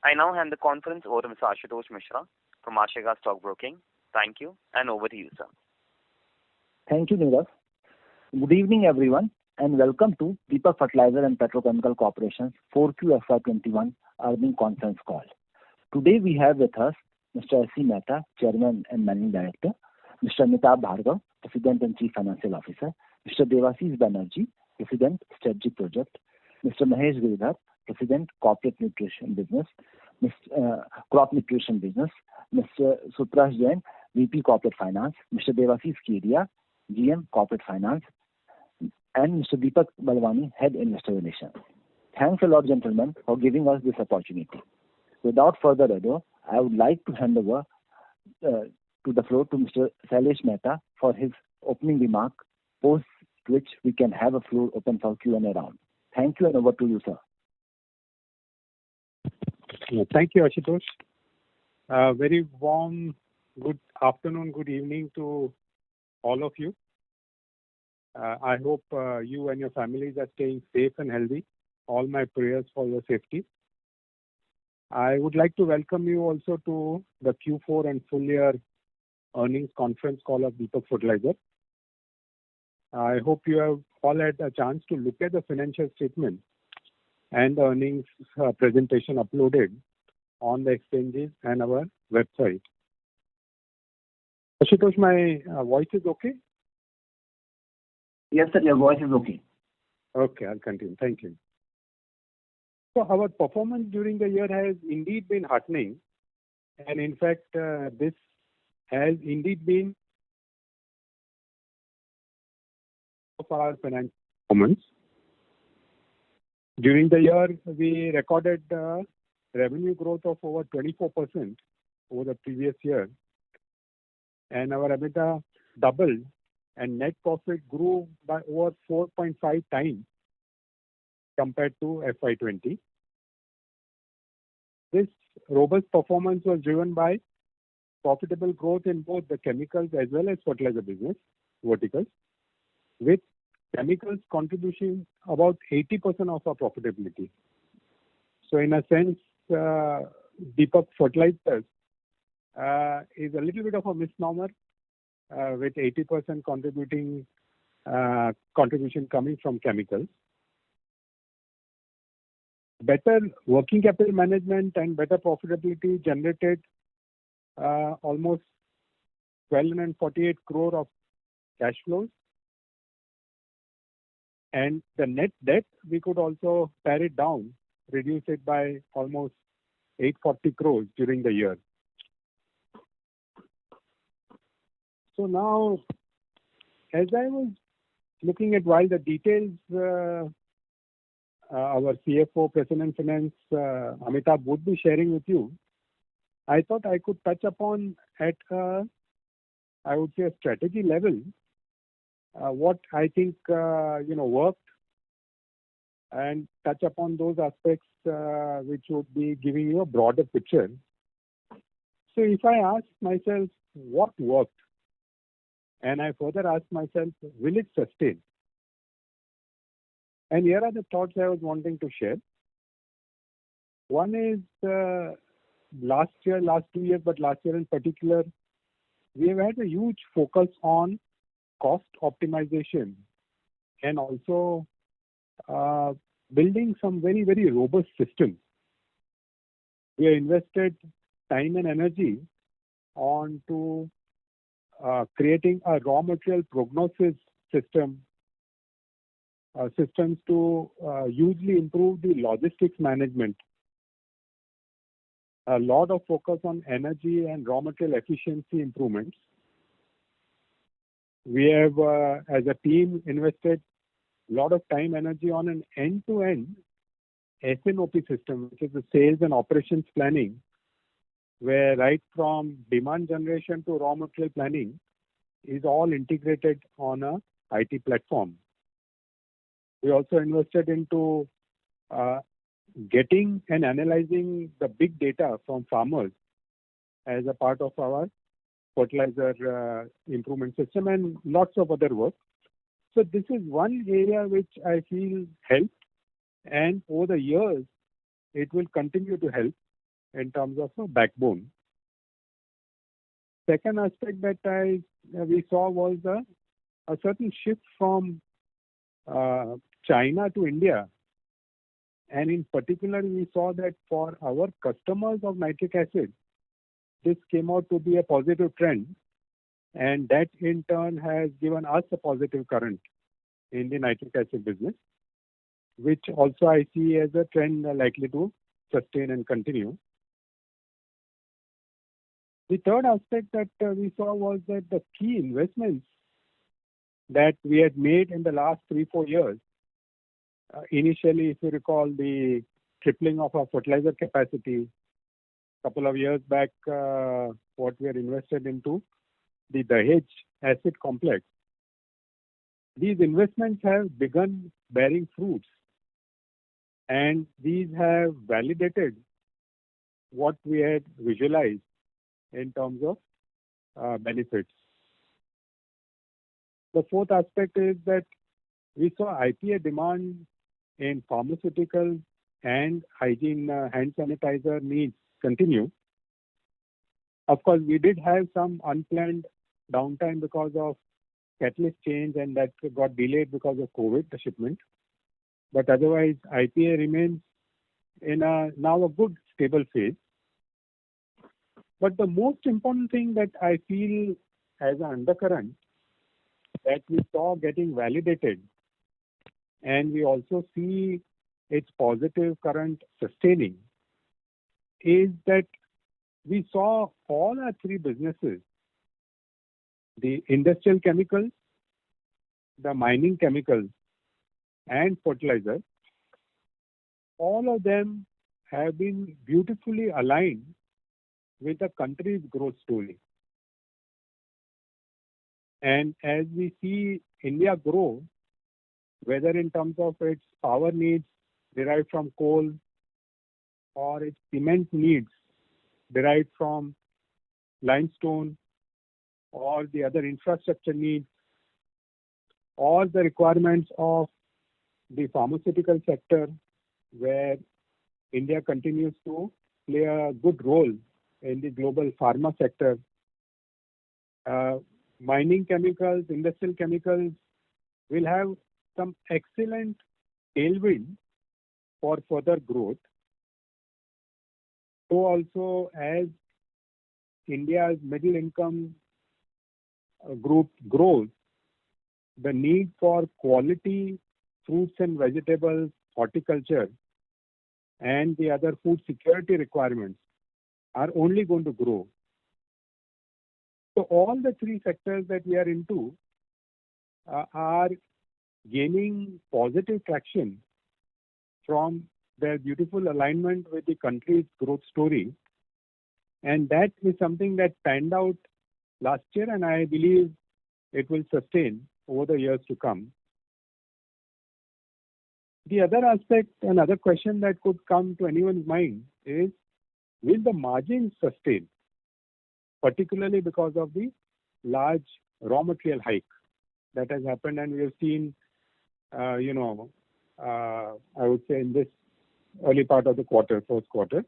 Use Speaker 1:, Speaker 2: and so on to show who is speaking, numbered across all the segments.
Speaker 1: I now hand the conference over to Mr. Ashutosh Mishra from Ashika Stock Broking. Thank you, and over to you, sir.
Speaker 2: Thank you, Nirav. Good evening, everyone, and welcome to Deepak Fertilizer and Petrochemical Corporation's 4Q FY21 earnings conference call. Today we have with us Mr. S.C. Mehta, Chairman and Managing Director, Mr. Amitabh Bhargav, President and Chief Financial Officer, Mr. Devashish Banerjee, President, Strategic Project, Mr. Mahesh Girdhar, President, Corporate Nutrition Business, Crop Nutrition Business, Mr. Suprash Jain, VP Corporate Finance, Mr. Devashish Kedia, GM Corporate Finance, and Mr. Deepak Balwani, Head Investor Relations. Thanks a lot, gentlemen, for giving us this opportunity. Without further ado, I would like to hand over to the floor to Mr. Sailesh Mehta for his opening remark, post which we can have a floor open for Q&A round. Thank you, and over to you, sir.
Speaker 3: Thank you, Ashutosh. Very warm good afternoon, good evening to all of you. I hope you and your families are staying safe and healthy. All my prayers for your safety. I would like to welcome you also to the Q4 and full year earnings conference call of Deepak Fertilizer. I hope you have all had a chance to look at the financial statement and the earnings presentation uploaded on the exchanges and our website. Ashutosh, my voice is okay?
Speaker 2: Yes, sir, your voice is okay.
Speaker 3: Okay, I'll continue. Thank you. So our performance during the year has indeed been heartening, and in fact, this has indeed been of our financial performance. During the year, we recorded revenue growth of over 24% over the previous year, and our EBITDA doubled, and net profit grew by over 4.5 times compared to FY20. This robust performance was driven by profitable growth in both the chemicals as well as fertilizer business verticals, with chemicals contributing about 80% of our profitability. So in a sense, Deepak Fertilizers is a little bit of a misnomer, with 80% contribution coming from chemicals. Better working capital management and better profitability generated almost 1,248 crore of cash flows. And the net debt, we could also pare it down, reduce it by almost 840 crores during the year. So now, as I was looking at while the details, our CFO, President Finance, Amitabh would be sharing with you, I thought I could touch upon at I would say a strategy level, what I think worked, and touch upon those aspects which would be giving you a broader picture. So if I ask myself what worked, and I further ask myself, will it sustain? And here are the thoughts I was wanting to share. One is last 2 years, but last year in particular, we have had a huge focus on cost optimization and also building some very, very robust systems. We have invested time and energy on to creating a raw material prognosis system, systems to hugely improve the logistics management. A lot of focus on energy and raw material efficiency improvements. We have, as a team, invested a lot of time, energy on an end-to-end S&OP system, which is the sales and operations planning, where right from demand generation to raw material planning is all integrated on a IT platform. We also invested into getting and analyzing the big data from farmers as a part of our fertilizer improvement system and lots of other work. So this is one area which I feel helped, and over the years it will continue to help. in terms of a backbone. Second aspect that we saw was a certain shift from China to India. And in particular, we saw that for our customers of nitric acid, this came out to be a positive trend. And that in turn has given us a positive current in the nitric acid business, which also I see as a trend likely to sustain and continue. The third aspect that we saw was that the key investments that we had made in the last 3-4 years, initially, if you recall, the tripling of our fertilizer capacity, a couple of years back, what we had invested into the Dahej acid complex. These investments have begun bearing fruits, and these have validated what we had visualized in terms of benefits. The fourth aspect is that we saw IPA demand in pharmaceutical and hygiene hand sanitizer needs continue. Of course, we did have some unplanned downtime because of catalyst change, and that got delayed because of COVID, the shipment. But otherwise, IPA remains in now a good stable phase. But the most important thing that I feel as an undercurrent that we saw getting validated, and we also see its positive current sustaining, is that we saw all our three businesses, the industrial chemicals, the mining chemicals, and fertilizer, all of them have been beautifully aligned with the country's growth story. And as we see India grow, whether in terms of its power needs derived from coal or its cement needs derived from limestone or the other infrastructure needs or the requirements of the pharmaceutical sector, where India continues to play a good role in the global pharma sector. Mining chemicals, industrial chemicals will have some excellent tailwind for further growth. So also as India's middle income group grows, the need for quality fruits and vegetables, horticulture, and the other food security requirements are only going to grow. So all the three sectors that we are into are gaining positive traction from their beautiful alignment with the country's growth story. And that is something that panned out last year, and I believe it will sustain over the years to come. The other aspect, another question that could come to anyone's mind is, will the margins sustain, particularly because of the large raw material hike that has happened, and we have seen, I would say in this early part of the quarter, first quarter.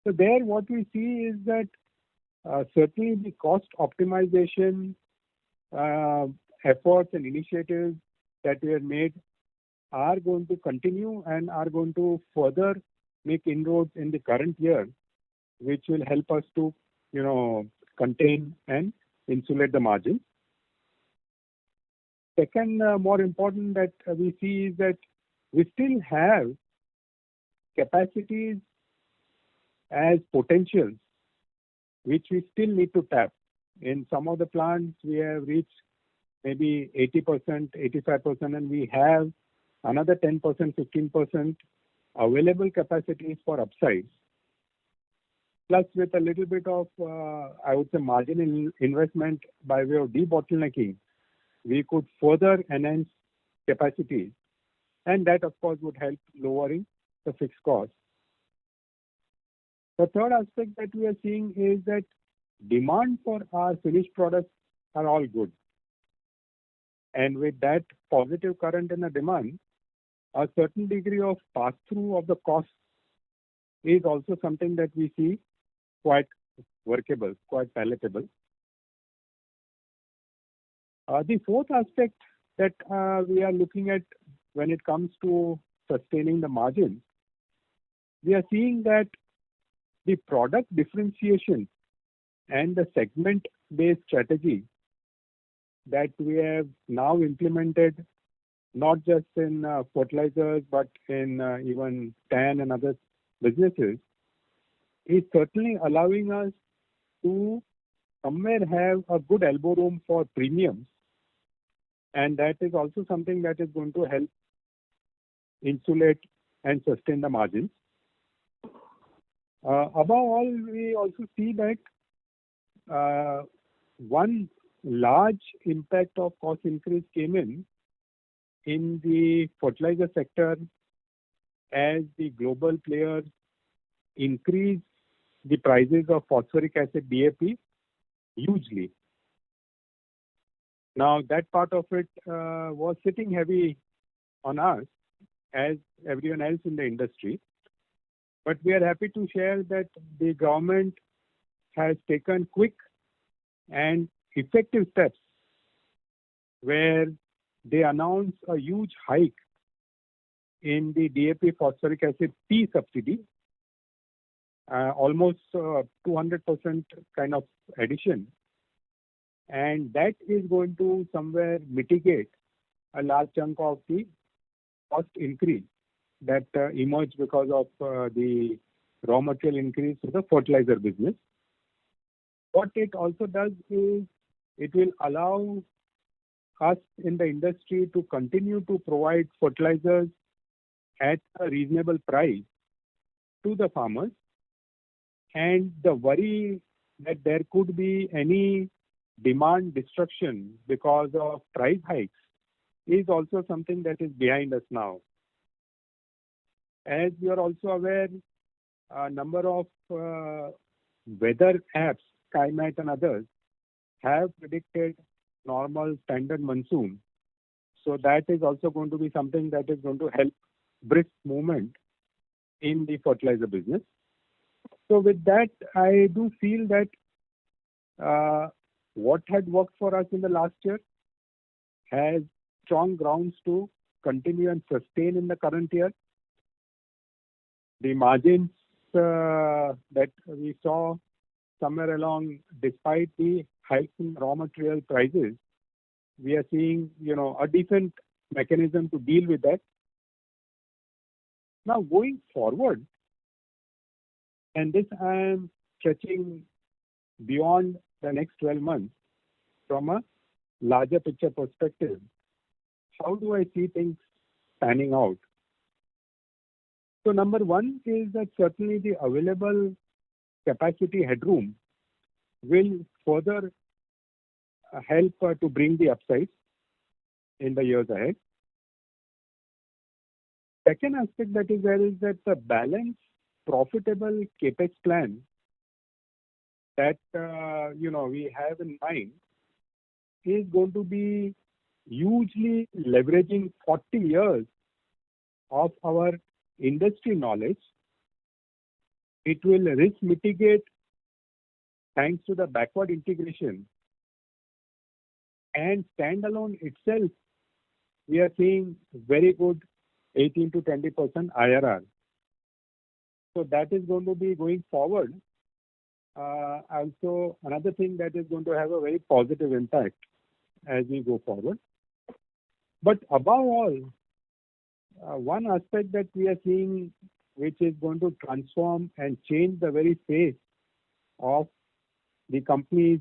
Speaker 3: So there what we see is that certainly the cost optimization efforts and initiatives that we have made are going to continue and are going to further make inroads in the current year, which will help us to, contain and insulate the margins. Second, more important that we see is that we still have capacities as potentials, which we still need to tap. In some of the plants, we have reached maybe 80%, 85%, and we have another 10%, 15% available capacities for upsides. Plus, with a little bit of, I would say, marginal investment by way of debottlenecking, we could further enhance capacity, and that, of course, would help lowering the fixed cost. The third aspect that we are seeing is that demand for our finished products are all good. And with that positive current in the demand, a certain degree of pass-through of the cost is also something that we see quite workable, quite palatable. The fourth aspect that we are looking at when it comes to sustaining the margins, we are seeing that the product differentiation and the segment-based strategy that we have now implemented, not just in fertilizers, but in even TAN and other businesses, is certainly allowing us to somewhere have a good elbow room for premiums. And that is also something that is going to help insulate and sustain the margins. Above all, we also see that one large impact of cost increase came in the fertilizer sector as the global players increased the prices of phosphoric acid DAP hugely. Now that part of it was sitting heavy on us as everyone else in the industry. But we are happy to share that the government has taken quick and effective steps where they announced a huge hike in the DAP phosphoric acid P subsidy, almost 200% kind of addition. And that is going to somewhere mitigate a large chunk of the cost increase that emerged because of the raw material increase to the fertilizer business. What it also does is it will allow us in the industry to continue to provide fertilizers at a reasonable price to the farmers. And the worry that there could be any demand destruction because of price hikes is also something that is behind us now. As you are also aware, a number of weather apps, SkyMat and others, have predicted normal standard monsoon. So that is also going to be something that is going to help brisk movement in the fertilizer business. So with that, I do feel that what had worked for us in the last year has strong grounds to continue and sustain in the current year. The margins that we saw somewhere along, despite the hikes in raw material prices, we are seeing, a decent mechanism to deal with that. Now going forward, and this I am stretching beyond the next 12 months from a larger picture perspective, how do I see things panning out? So number one is that certainly the available capacity headroom will further help to bring the upsides in the years ahead. Second aspect that is there is that the balanced, profitable capex plan that we have in mind is going to be hugely leveraging 40 years of our industry knowledge. It will risk mitigate thanks to the backward integration, and standalone itself, we are seeing very good 18 to 20% IRR. So that is going to be going forward. Also, another thing that is going to have a very positive impact as we go forward. But above all, one aspect that we are seeing which is going to transform and change the very face of the companies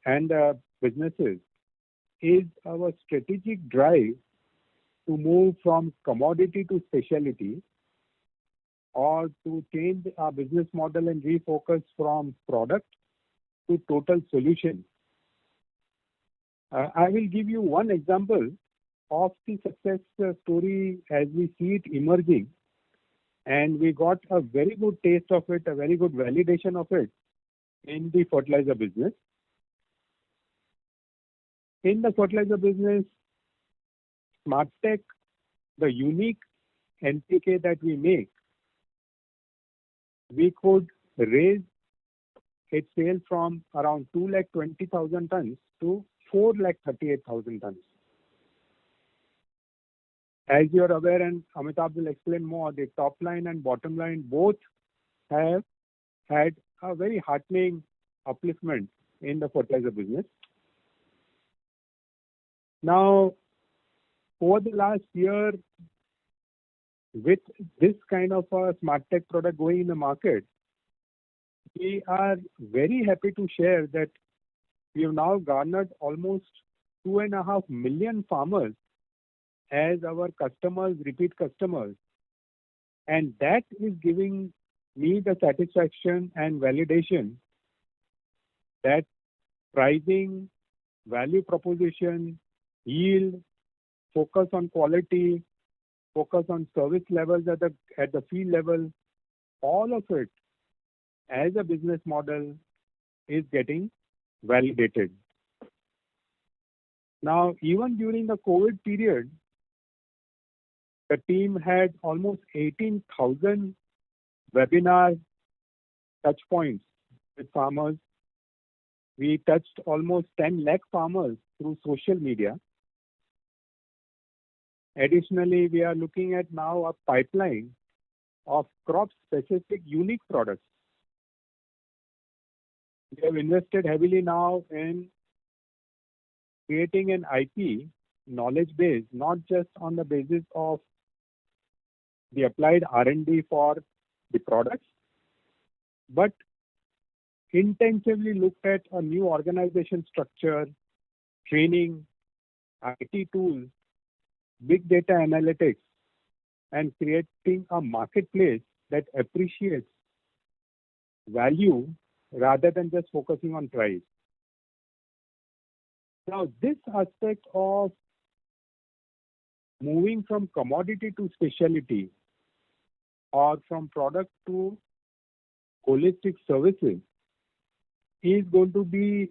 Speaker 3: and businesses is our strategic drive to move from commodity to specialty, or to change our business model and refocus from product to total solution. I will give you one example of the success story as we see it emerging, and we got a very good taste of it, a very good validation of it in the fertilizer business. In the fertilizer business, SmartTech, the unique NPK that we make, we could raise its sales from around 2,20,000 tons to 4,38,000 tons. As you are aware, and Amitabh will explain more, the top line and bottom line both have had a very heartening upliftment in the fertilizer business. Now, over the last year, with this kind of a smart tech product going in the market, we are very happy to share that we have now garnered almost 2.5 million farmers as our customers, repeat customers. And that is giving me the satisfaction and validation that pricing, value proposition, yield, focus on quality, focus on service levels at the field level, all of it as a business model is getting validated. Now, even during the COVID period, the team had almost 18,000 webinar touch points with farmers. We touched almost 10 lakh farmers through social media. Additionally, we are looking at now a pipeline of crop-specific unique products. We have invested heavily now in creating an IP knowledge base, not just on the basis of the applied R&D for the products, but intensively looked at a new organization structure, training, IT tools, big data analytics, and creating a marketplace that appreciates value rather than just focusing on price. Now, this aspect of moving from commodity to specialty or from product to holistic services is going to be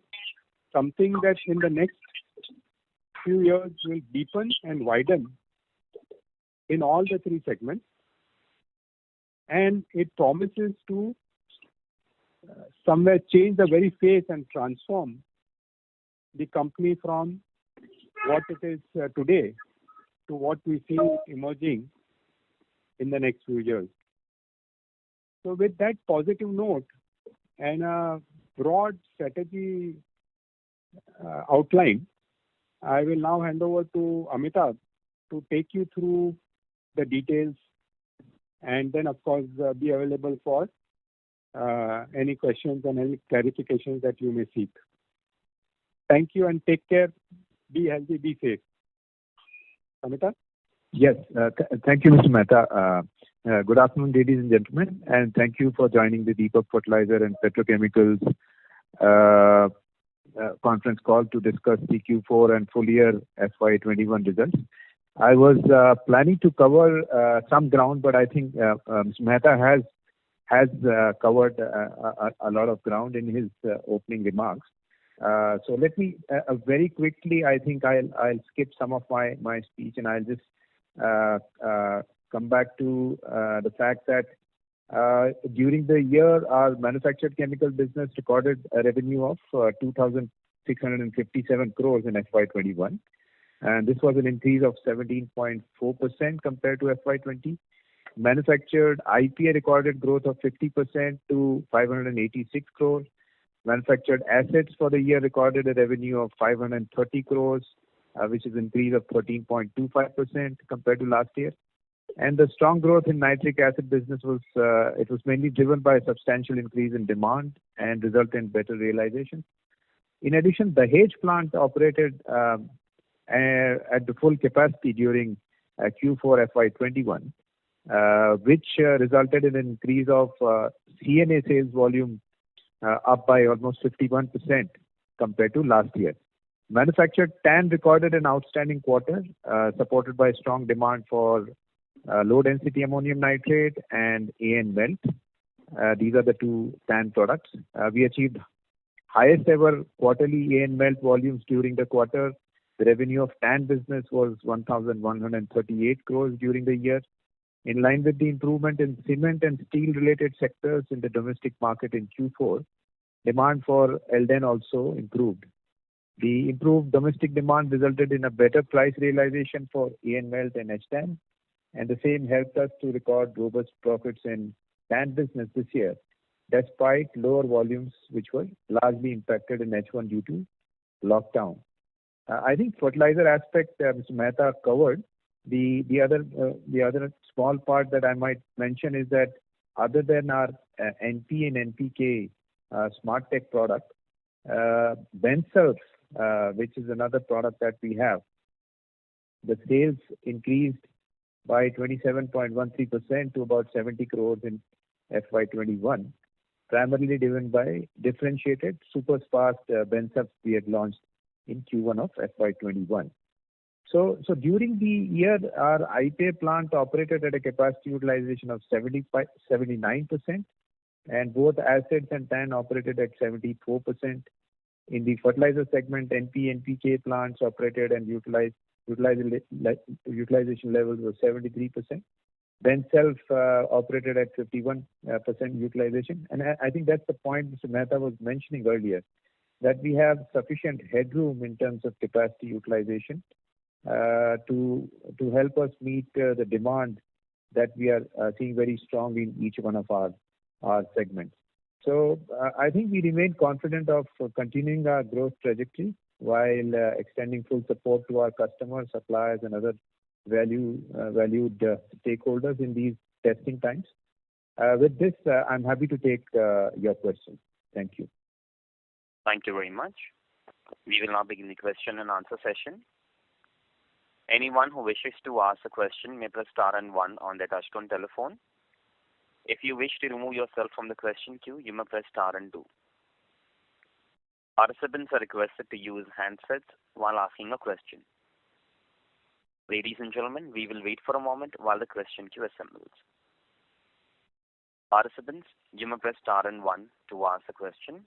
Speaker 3: something that in the next few years will deepen and widen in all the three segments. And it promises to somewhere change the very face and transform the company from what it is today to what we see emerging in the next few years. So with that positive note and a broad strategy outline, I will now hand over to Amitabh to take you through the details and then, of course, be available for any questions and any clarifications that you may seek. Thank you and take care. Be healthy, be safe. Amitabh?
Speaker 4: Yes, thank you, Mr. Mehta. Good afternoon, ladies and gentlemen, and thank you for joining the Deepak Fertilizer and Petrochemicals conference call to discuss the Q4 and full year FY21 results. I was planning to cover some ground, but I think Mr. Mehta has covered a lot of ground in his opening remarks. So let me very quickly, I think I'll skip some of my speech and I'll just come back to the fact that during the year, our manufactured chemical business recorded a revenue of 2,657 crores in FY21. And this was an increase of 17.4% compared to FY20. Manufactured IPA recorded growth of 50% to 586 crores. Manufactured assets for the year recorded a revenue of 530 crores, which is an increase of 13.25% compared to last year. And the strong growth in nitric acid business was mainly driven by a substantial increase in demand and resulted in better realization. In addition, the Dahej plant operated at the full capacity during Q4 FY21, which resulted in an increase of CNA sales volume up by almost 51% compared to last year. Manufactured TAN recorded an outstanding quarter, supported by strong demand for low-density ammonium nitrate and AN melt. These are the two TAN products. We achieved highest ever quarterly AN melt volumes during the quarter. The revenue of TAN business was 1,138 crores during the year. In line with the improvement in cement and steel-related sectors in the domestic market in Q4, demand for Elden also improved. The improved domestic demand resulted in a better price realization for AN Melt and HDAN, and the same helped us to record robust profits in TAN business this year, despite lower volumes which were largely impacted in H1 due to lockdown. I think fertilizer aspect Mr. Mehta covered. The other small part that I might mention is that other than our NP and NPK Smart Tech product, Bensulf, which is another product that we have, the sales increased by 27.13% to about 70 crores in FY21, primarily driven by differentiated super fast Bensulf we had launched in Q1 of FY21. So during the year, our IPA plant operated at a capacity utilization of 79%, and both acids and TAN operated at 74%. In the fertilizer segment, NP and NPK plants operated and utilization levels were 73%. Bensulf operated at 51% utilization. And I think that's the point Mr. Mehta was mentioning earlier, that we have sufficient headroom in terms of capacity utilization to help us meet the demand that we are seeing very strong in each one of our segments. So I think we remain confident of continuing our growth trajectory while extending full support to our customers, suppliers, and other valued stakeholders in these testing times. With this, I'm happy to take your questions. Thank you.
Speaker 1: Thank you very much. We will now begin the question and answer session. Anyone who wishes to ask a question may press star and one on their touchtone telephone. If you wish to remove yourself from the question queue, you may press star and two. Participants are requested to use handsets while asking a question. Ladies and gentlemen, we will wait for a moment while the question queue assembles. Participants, you may press star and one to ask a question.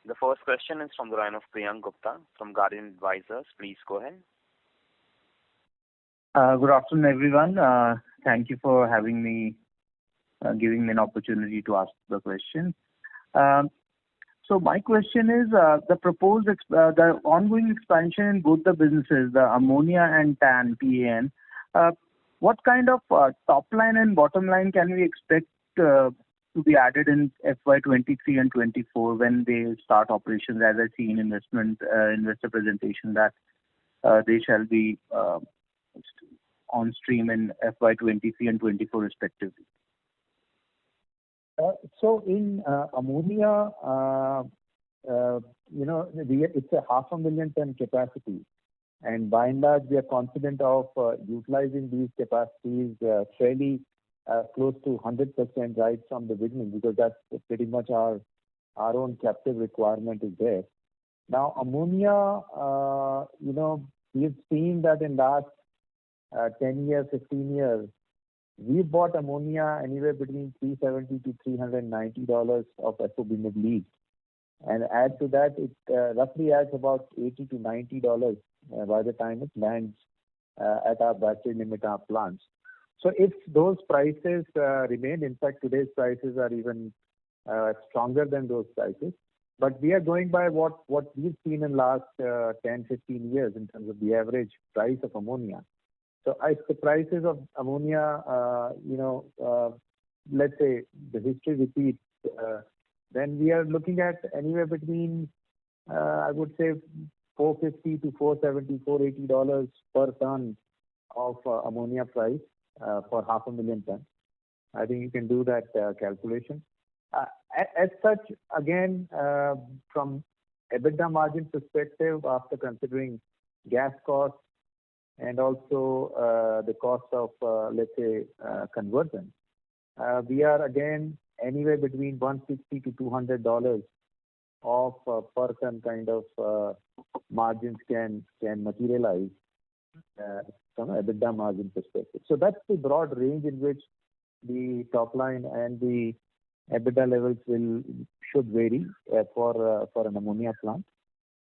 Speaker 1: The first question is from the line of Priyank Gupta from Guardian Advisors. Please go ahead.
Speaker 5: Good afternoon, everyone. Thank you for having me, giving me an opportunity to ask the question. So my question is, the ongoing expansion in both the businesses, the ammonia and TAN, PAN, what kind of top line and bottom line can we expect to be added in FY23 and 24 when they start operations? As I see in investor presentation that they shall be on stream in FY23 and 24 respectively.
Speaker 4: So in ammonia, it's a 500,000 ton capacity, and by and large we are confident of utilizing these capacities fairly close to 100% right from the beginning, because that's pretty much our own captive requirement is there. Now ammonia, we've seen that in last 10 years, 15 years, we bought ammonia anywhere between $370 to $390 of FOB Middle East, and add to that, it roughly adds about $80 to $90 by the time it lands at our battery Limita plants. So if those prices remain, in fact today's prices are even stronger than those prices, but we are going by what we've seen in last 10, 15 years in terms of the average price of ammonia. So if the prices of ammonia, let's say the history repeats, then we are looking at anywhere between, I would say, $450 to $470, $480 per ton of ammonia price for 500,000 tons. I think you can do that calculation. As such, again, from EBITDA margin perspective, after considering gas costs and also the cost of, conversion, we are again anywhere between $160 to $200 of per ton kind of margins can materialize from an EBITDA margin perspective. So that's the broad range in which the top line and the EBITDA levels should vary for an ammonia plant.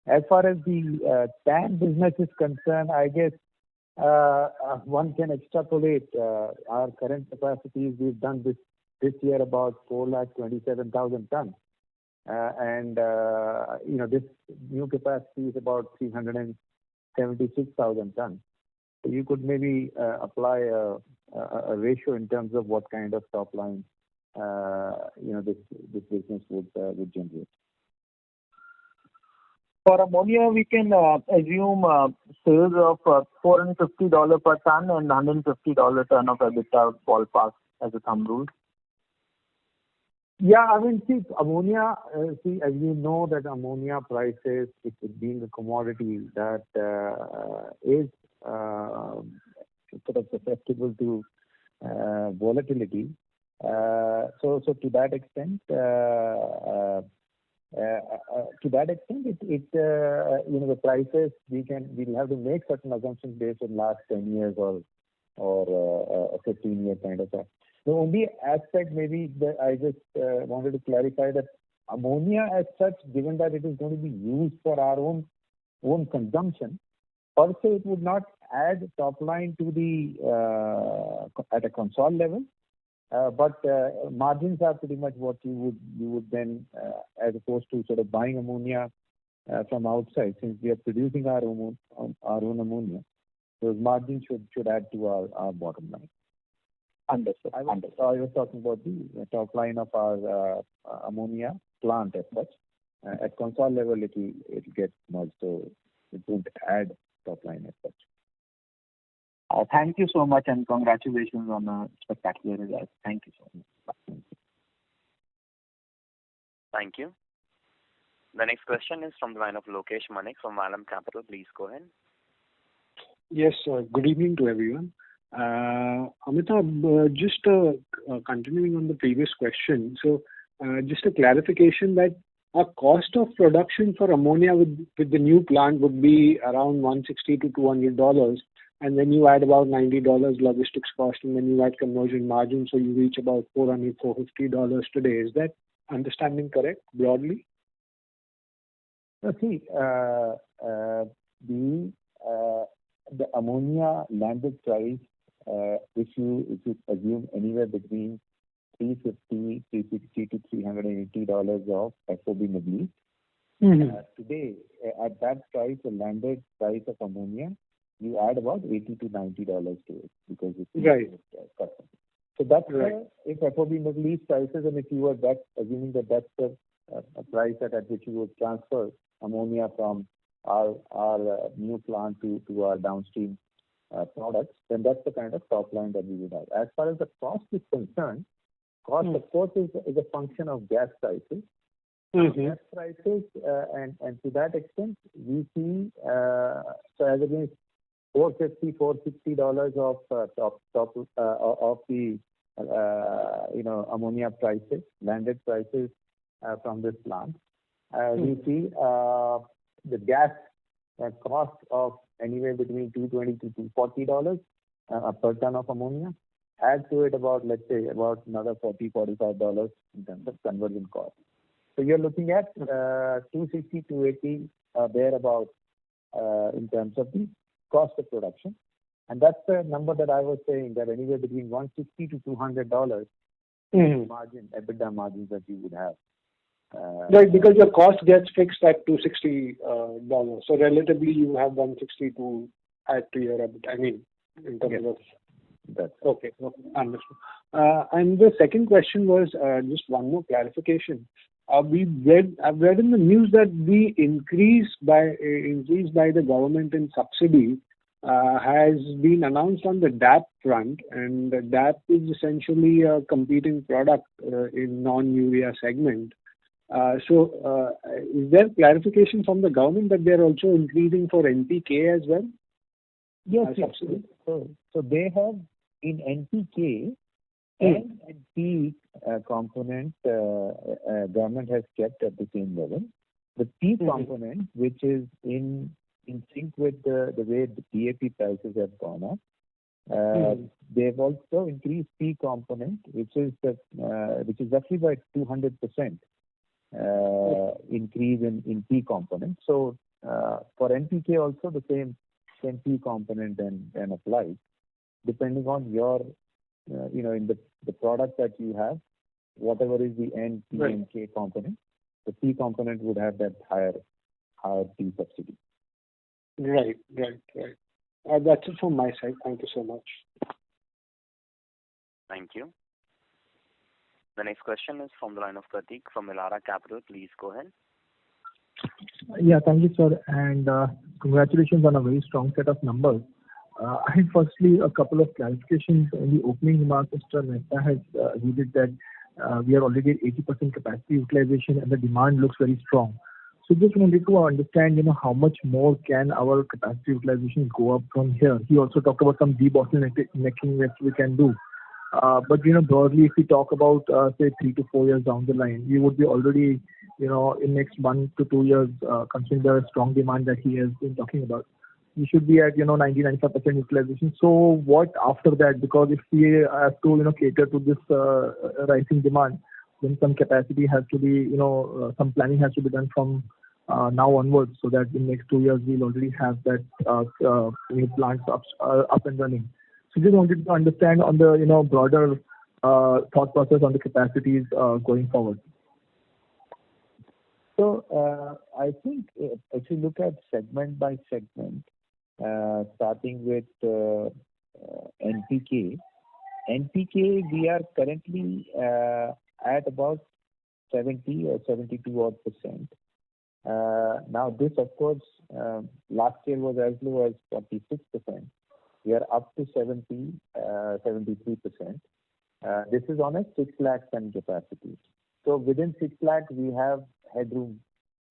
Speaker 4: As far as the TAN business is concerned, I guess One can extrapolate our current capacities. We've done this year about 4,27,000 tons. This new capacity is about 376,000 tons. So you could maybe apply a ratio in terms of what kind of top line this business would generate.
Speaker 2: For ammonia, we can assume sales of $450 per ton and $150 ton of EBITDA ballpark as a thumb rule.
Speaker 4: Yeah, I mean, see, ammonia, as you know, that ammonia prices, it being a commodity that is sort of susceptible to volatility. So to that extent, the prices we'll have to make certain assumptions based on last 10 years or a 15-year kind of a. The only aspect maybe that I just wanted to clarify that ammonia as such, given that it is going to be used for our own consumption, also it would not add top line to the at a console level. But margins are pretty much what you would then, as opposed to sort of buying ammonia from outside, since we are producing our own ammonia, those margins should add to our bottom line.
Speaker 2: Understood.
Speaker 4: I was talking about the top line of our ammonia plant as such. At console level, it'll get merged, so it won't add top line as such.
Speaker 2: Thank you so much, and congratulations on a spectacular result. Thank you so much.
Speaker 1: Thank you. The next question is from the line of Lokesh Manik from Vallum Capital. Please go ahead.
Speaker 6: Yes, good evening to everyone. Amitabh, just continuing on the previous question. So, just a clarification that our cost of production for ammonia with the new plant would be around $160 to $200, and then you add about $90 logistics cost, and then you add conversion margin, so you reach about $400-$450 today. Is that understanding correct, broadly?
Speaker 4: See, the ammonia landed price, if you assume anywhere between $350, $360 to $380 of FOB Middle East. Today, at that price, the landed price of ammonia, you add about $80 to $90 to it because it's
Speaker 6: right.
Speaker 4: Custom. So that's
Speaker 6: right.
Speaker 4: If FOB Middle East prices, and if you were assuming that that's the price at which you would transfer ammonia from our new plant to our downstream products, then that's the kind of top line that we would have. As far as the cost is concerned, cost of course is a function of gas prices. Gas prices, and to that extent, we see so as against $450-$460 of the ammonia prices, landed prices from this plant. We see the gas cost of anywhere between $220 to $240 per ton of ammonia. Add to it about, let's say, about another $40-$45 in terms of conversion cost. So you're looking at 260 to 80 thereabout in terms of the cost of production. And that's the number that I was saying, that anywhere between $160 to $200 margin, EBITDA margins that you would have.
Speaker 6: Right, because your cost gets fixed at $260. So relatively, you have $160 to add to your EBITDA. I mean, in terms of.
Speaker 4: That's
Speaker 6: okay, understood. And the second question was just one more clarification. I've read in the news that the increase by the government in subsidy has been announced on the DAP front, and the DAP is essentially a competing product in non-urea segment. So, is there clarification from the government that they are also increasing for NPK as well?
Speaker 4: Yes. So they have in NPK and P component, government has kept at the same level. The P component, which is in sync with the way the DAP prices have gone up, they've also increased P component, which is roughly by 200%. Increase in P component. So for NPK also the same then P component, then applied. Depending on your, in the product that you have, whatever is the N, P, and K component, the P component would have that higher P subsidy.
Speaker 6: Right. That's it from my side. Thank you so much.
Speaker 1: Thank you. The next question is from the line of Pratik from Elara Capital. Please go ahead.
Speaker 7: Yeah, thank you, sir, and congratulations on a very strong set of numbers. I have firstly a couple of clarifications. In the opening remarks, Mr. Mehta has alluded that we are already at 80% capacity utilization and the demand looks very strong. So just wanted to understand, how much more can our capacity utilization go up from here? He also talked about some debottlenecking that we can do. But broadly, if we talk about say 3 to 4 years down the line, we would be already in next 1 to 2 years, considering the strong demand that he has been talking about, we should be at 90-95% utilization. So what after that? Because if we have to cater to this rising demand, then some capacity has to be some planning has to be done from now onwards, so that in next 2 years we'll already have that plants up and running. So just wanted to understand on the broader thought process on the capacities going forward.
Speaker 4: So I think if you look at segment by segment, starting with NPK, we are currently at about 70 or 72 odd %. Now this, of course, last year was as low as 46%. We are up to 73%. This is on a 6 lakh ton capacity. So within 6 lakh, we have headroom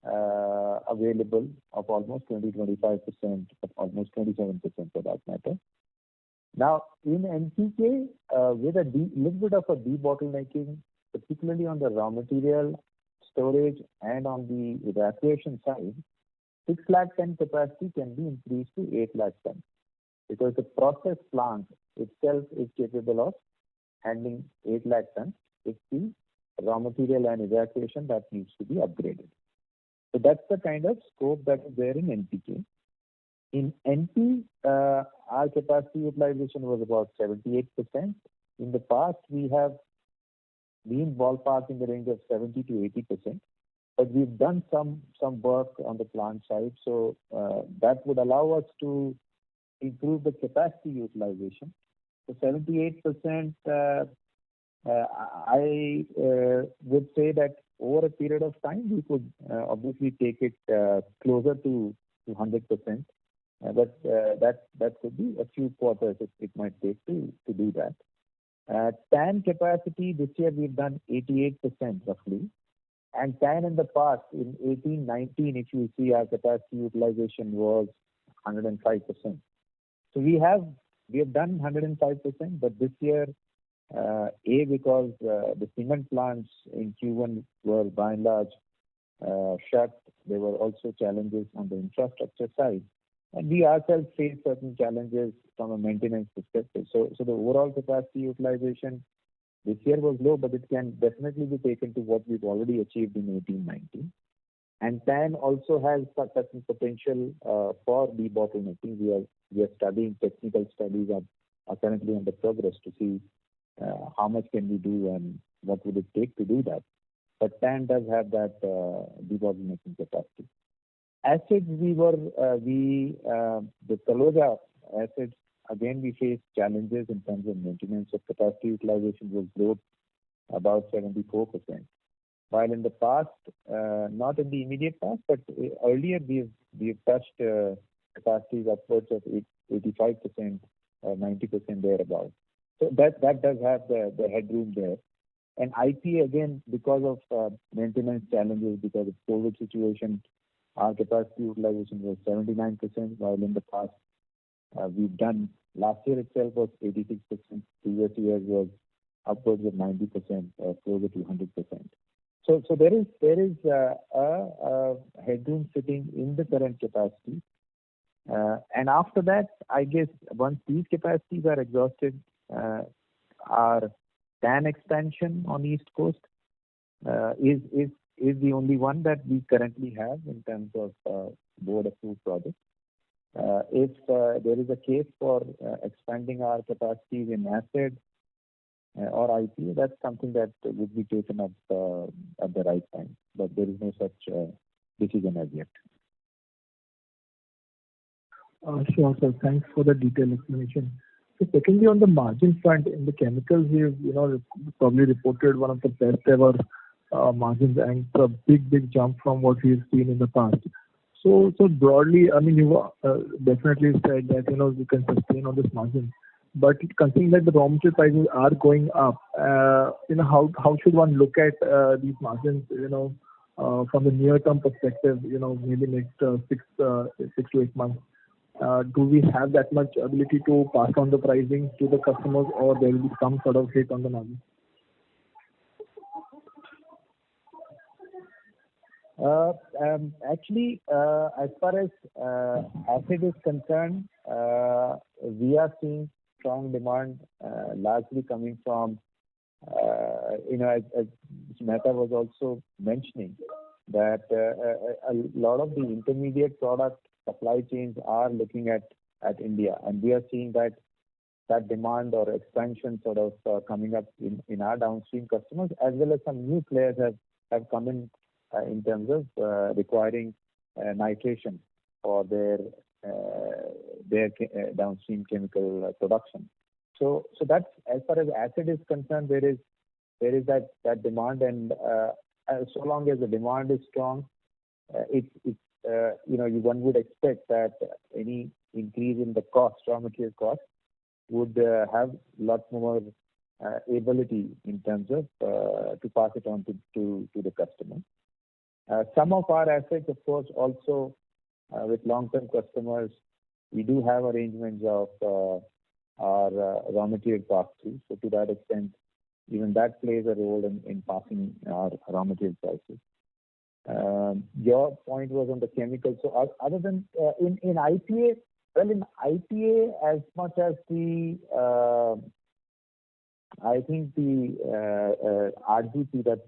Speaker 4: available of almost 20-25%, almost 27% for that matter. Now in NPK, with a little bit of a debottlenecking, particularly on the raw material storage and on the evacuation side, 6 lakh ton capacity can be increased to 8 lakh ton, because the process plant itself is capable of handling 8 lakh tons. It's the raw material and evacuation that needs to be upgraded. So that's the kind of scope that is there in NPK. In NP, our capacity utilization was about 78%. In the past, we have been ballpark in the range of 70 to 80%, but we've done some work on the plant side, so that would allow us to improve the capacity utilization. So 78%, I would say that over a period of time, we could obviously take it closer to 100%. But that could be a few quarters it might take to do that. TAN capacity this year we've done 88% roughly, and TAN in the past in 18-19, if you see, our capacity utilization was 105%. So we have done 105%, but this year, because the cement plants in Q1 were by and large shut, there were also challenges on the infrastructure side, and we ourselves faced certain challenges from a maintenance perspective. So the overall capacity utilization this year was low, but it can definitely be taken to what we've already achieved in 18-19. And TAN also has certain potential for debottlenecking. We are studying, technical studies are currently under progress to see how much can we do and what would it take to do that. But TAN does have that debottlenecking capacity. Acids, the Taloja acids, again we faced challenges in terms of maintenance. So capacity utilization was low, about 74%. While in the past, not in the immediate past, but earlier we've touched capacities upwards of 85%, 90% thereabouts. So that does have the headroom there. And IP, again, because of maintenance challenges, because of COVID situation, our capacity utilization was 79%, while in the past we've done, last year itself was 86%, previous years was upwards of 90%, closer to 100%. So there is a headroom sitting in the current capacity. And after that, I guess once these capacities are exhausted, our TAN expansion on East Coast is the only one that we currently have in terms of board approved projects. If there is a case for expanding our capacities in acid or IPA, that's something that would be taken up at the right time. But there is no such decision as yet.
Speaker 7: Sure, sir. Thanks for the detailed explanation. So secondly, on the margin front, in the chemicals, we've probably reported one of the best ever margins, and it's a big jump from what we've seen in the past. So broadly, I mean, you definitely said that we can sustain on this margin. But considering that the raw material prices are going up, how should one look at these margins? From the near-term perspective, maybe next 6 to 8 months. Do we have that much ability to pass on the pricing to the customers, or there will be some sort of hit on the margin?
Speaker 4: Actually, as far as acid is concerned, we are seeing strong demand, largely coming from, as Mehta was also mentioning, that a lot of the intermediate product supply chains are looking at India, and we are seeing that demand or expansion sort of coming up in our downstream customers, as well as some new players have come in terms of requiring nitration for their downstream chemical production. So that's, as far as acid is concerned, there is that demand, and so long as the demand is strong, one would expect that any increase in the raw material cost would have lot more ability in terms of to pass it on to the customer. Some of our assets, of course, also with long-term customers, we do have arrangements of our raw material pass-through. So to that extent, even that plays a role in passing our raw material prices. Your point was on the chemicals. So other than in IPA, well, in IPA, as much as I think the RGP, that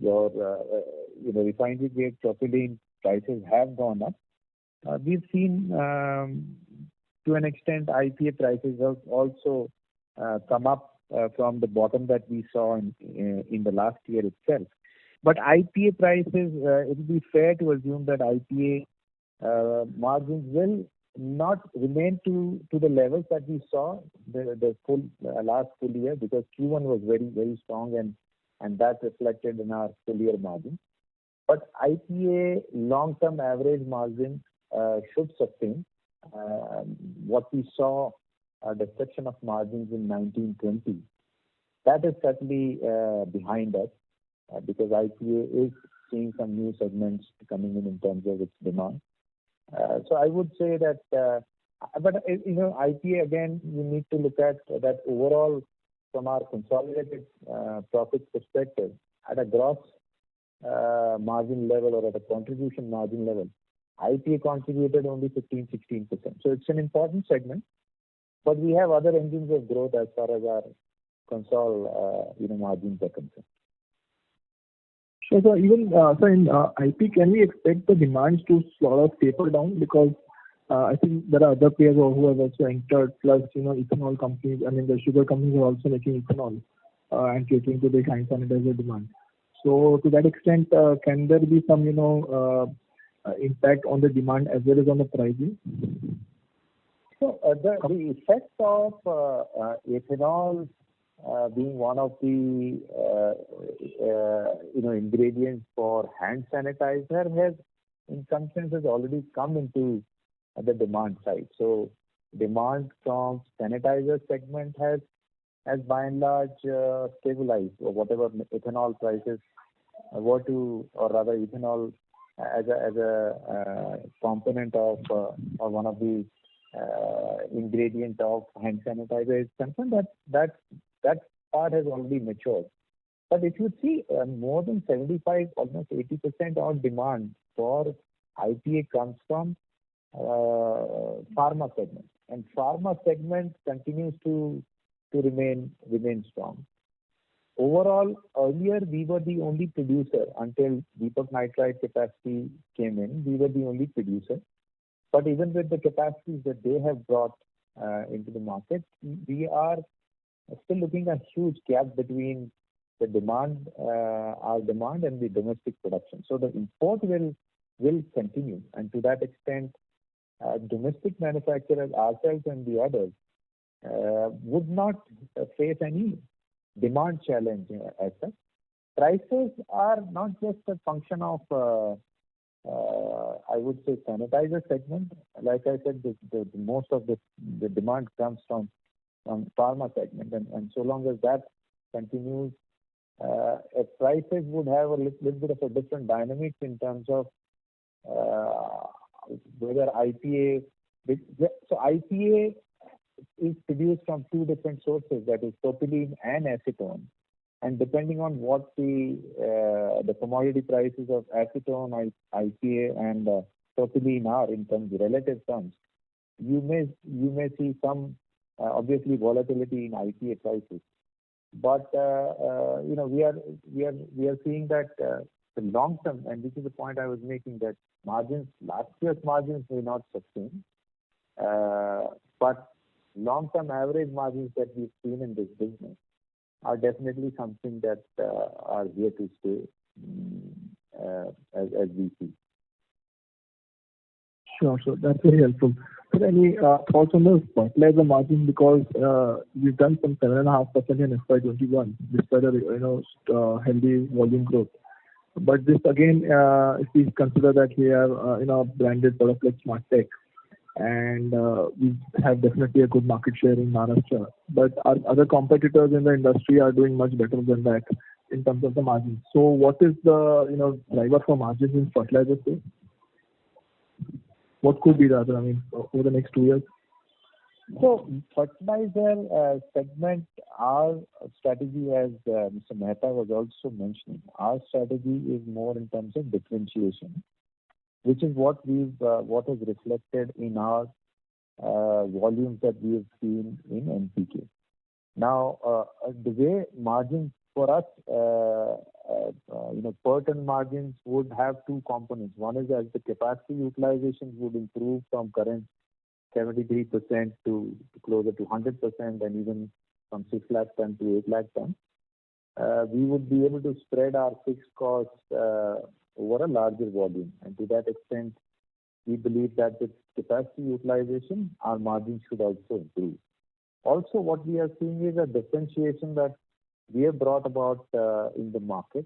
Speaker 4: your refinery grade propylene prices have gone up. We've seen to an extent IPA prices have also come up from the bottom that we saw in the last year itself. But IPA prices, it will be fair to assume that IPA margins will not remain to the levels that we saw the last full year, because Q1 was very strong, and that reflected in our full year margin. But IPA long-term average margins should sustain. What we saw, the section of margins in 1920, that is certainly behind us, because IPA is seeing some new segments coming in terms of its demand. So I would say that, but IPA, again, you need to look at that overall from our consolidated profit perspective at a gross margin level or at a contribution margin level. IPA contributed only 15-16%. So it's an important segment, but we have other engines of growth as far as our margins are concerned.
Speaker 7: Sure, sir. Even in IP, can we expect the demands to sort of taper down? Because I think there are other players who have also entered, plus ethanol companies. I mean, the sugar companies are also making ethanol and catering to the hand sanitizer demand. So to that extent, can there be some impact on the demand as well as on the pricing?
Speaker 4: So the effect of ethanol being one of the ingredients for hand sanitizer has, in some senses, already come into the demand side. So demand from sanitizer segment has by and large stabilized, or whatever ethanol prices were to, or rather ethanol as a component of or one of the ingredient of hand sanitizer is concerned, that part has already matured. But if you see more than 75, almost 80% of demand for IPA comes from pharma segment, and pharma segment continues to remain strong. Overall, earlier we were the only producer until Deepak Nitrite capacity came in. We were the only producer. But even with the capacities that they have brought into the market, we are still looking at huge gap between the demand, our demand and the domestic production. So the import will continue, and to that extent, domestic manufacturers, ourselves and the others, would not face any demand challenge as such. Prices are not just a function of, I would say, sanitizer segment. Like I said, the most of the demand comes from pharma segment, and so long as that continues, prices would have a little bit of a different dynamics in terms of whether IPA. So IPA is produced from two different sources, that is propylene and acetone. And depending on what the commodity prices of acetone, IPA, and propylene are in terms of relative terms, you may see some obviously volatility in IPA prices. But we are seeing that the long term, and this is the point I was making, that last year's margins may not sustain, but long term average margins that we've seen in this business are definitely something that are here to stay, as we see.
Speaker 7: Sure. That's very helpful. So any thoughts on the fertilizer margin, because we've done some 7.5% in FY21 despite a healthy volume growth. But this again, if we consider that we have branded product like SmartTech, and we have definitely a good market share in Maharashtra, but our other competitors in the industry are doing much better than that in terms of the margins. So what is the driver for margins in fertilizer space? What could be the other, over the next 2 years?
Speaker 4: So fertilizer segment, our strategy, as Mr. Mehta was also mentioning, our strategy is more in terms of differentiation, which is what is reflected in our volumes that we have seen in NPK. Now, the way margins for us, per ton margins would have two components. One is as the capacity utilization would improve from current 73% to closer to 100%, and even from 6 lakh ton to 8 lakh ton, we would be able to spread our fixed costs over a larger volume. And to that extent, we believe that with capacity utilization, our margins should also improve. Also, what we are seeing is a differentiation that we have brought about in the market.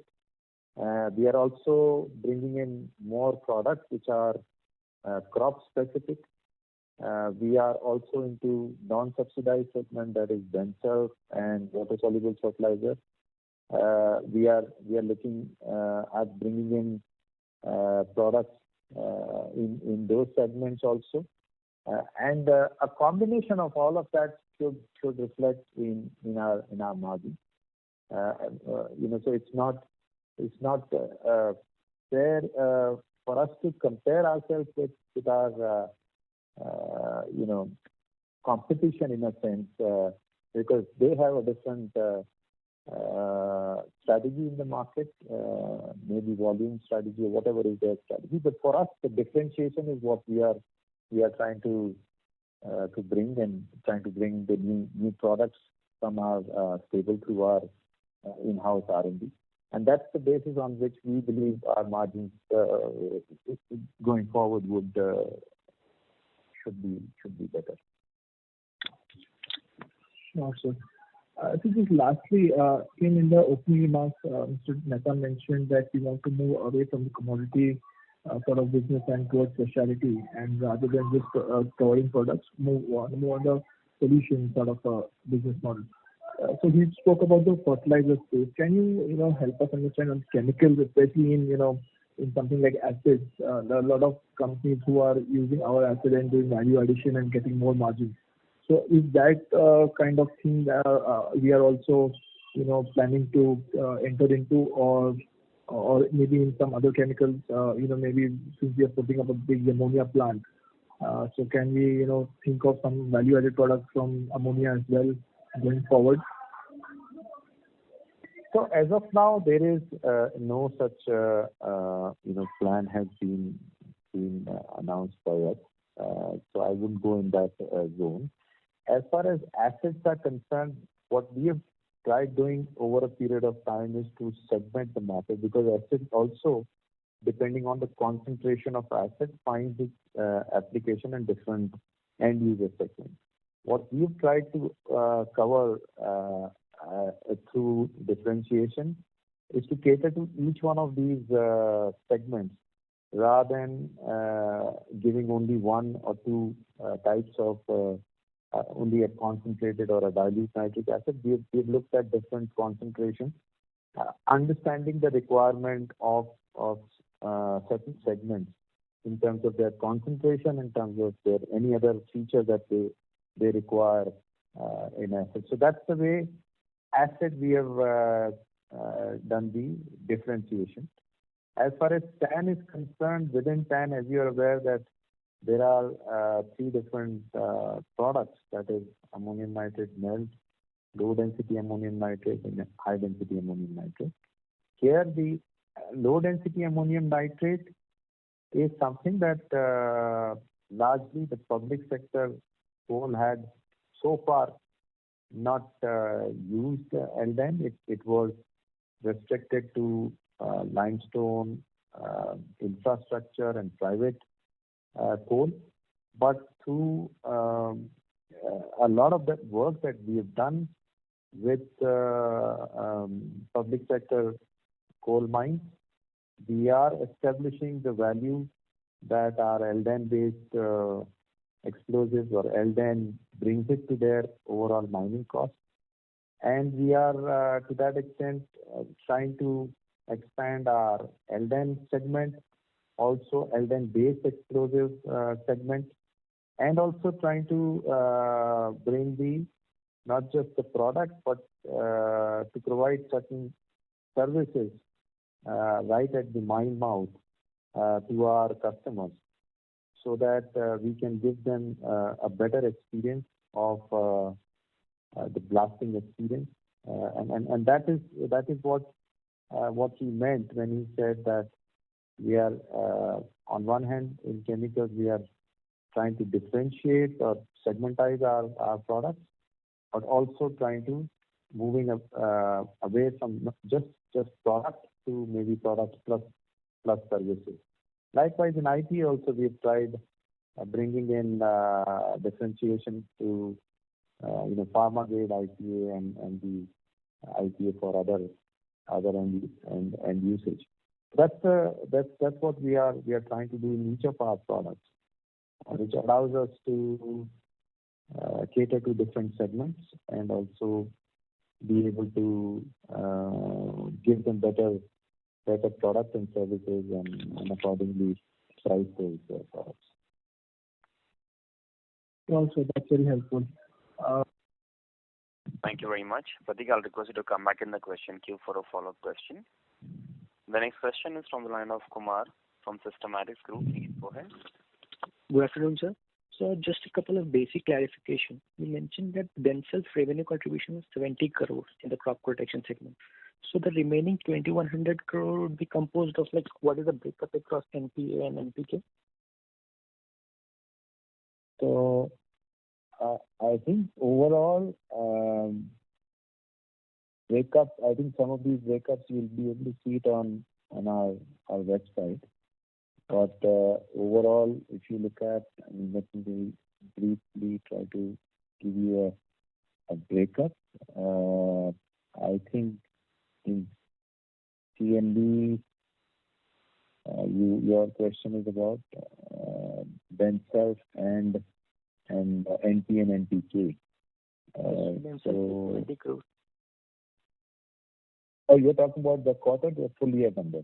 Speaker 4: We are also bringing in more products which are crop specific. We are also into non-subsidized segment, that is Bensulf and water soluble fertilizer. We are looking at bringing in products in those segments also, and a combination of all of that should reflect in our margin. So it's not fair for us to compare ourselves with our competition in a sense, because they have a different strategy in the market, maybe volume strategy or whatever is their strategy. But for us, the differentiation is what we are trying to bring, and trying to bring the new products from our stable through our in-house R&D, and that's the basis on which we believe our margins going forward should be better.
Speaker 7: Sure, sir. I think just lastly, in the opening remarks, Mr. Mehta mentioned that we want to move away from the commodity sort of business and towards specialty, and rather than just providing products, move on the solution sort of business model. So he spoke about the fertilizer space. Can you help us understand on chemicals, especially in something like acids? There are a lot of companies who are using our acid and doing value addition and getting more margins. So is that kind of thing we are also planning to enter into, or maybe in some other chemicals, maybe since we are putting up a big ammonia plant, so can we think of some value added products from ammonia as well going forward?
Speaker 4: So as of now, there is no such plan has been announced by us. so I wouldn't go in that zone. As far as assets are concerned, what we have tried doing over a period of time is to segment the market, because assets also, depending on the concentration of assets, finds its application in different end user segments. What we've tried to cover through differentiation is to cater to each one of these segments, rather than giving only one or two types of only a concentrated or a dilute nitric acid. We've looked at different concentrations, understanding the requirement of certain segments in terms of their concentration, in terms of their any other feature that they require in acid. So that's the way acid we have done the differentiation. As far as TAN is concerned, within TAN, as you are aware, that there are three different products, that is ammonium nitrate melt, low density ammonium nitrate, and high density ammonium nitrate. Here the low density ammonium nitrate is something that largely the public sector coal had so far not used LDAN. It was restricted to limestone, infrastructure and private coal. But through a lot of that work that we have done with public sector coal mines, we are establishing the value that our LDAN based explosives or LDAN brings it to their overall mining cost. And we are to that extent trying to expand our LDAN segment, also LDAN based explosive segment, and also trying to bring the not just the product but to provide certain services right at the mine mouth to our customers, so that we can give them a better experience of the blasting experience, and that is what he meant when he said that we are on one hand in chemicals we are trying to differentiate or segmentize our products, but also trying to moving away from just product to maybe products plus services. Likewise in IP also we have tried bringing in differentiation to pharma grade IPA and the IPA for other end usage. That's what we are trying to do in each of our products, which allows us to cater to different segments and also be able to give them better product and services and accordingly price those products.
Speaker 7: Also, that's very helpful.
Speaker 1: Thank you very much. Pratik, I'll request you to come back in the question queue for a follow-up question. The next question is from the line of Kumar from Systematics Group. Please go ahead.
Speaker 8: Good afternoon, sir. So just a couple of basic clarification. You mentioned that Bensulf revenue contribution is 70 crores in the crop protection segment. So the remaining 2100 crore would be composed of like what is the breakup across NPA and NPK?
Speaker 4: So I think overall breakup. I think some of these breakups you'll be able to see it on our website. But overall, if you look at, let me briefly try to give you a breakup. I think in CNB, your question is about Bensulf and NP and NPK.
Speaker 8: So 20 crores.
Speaker 4: Oh, you're talking about the quarter, the full year number.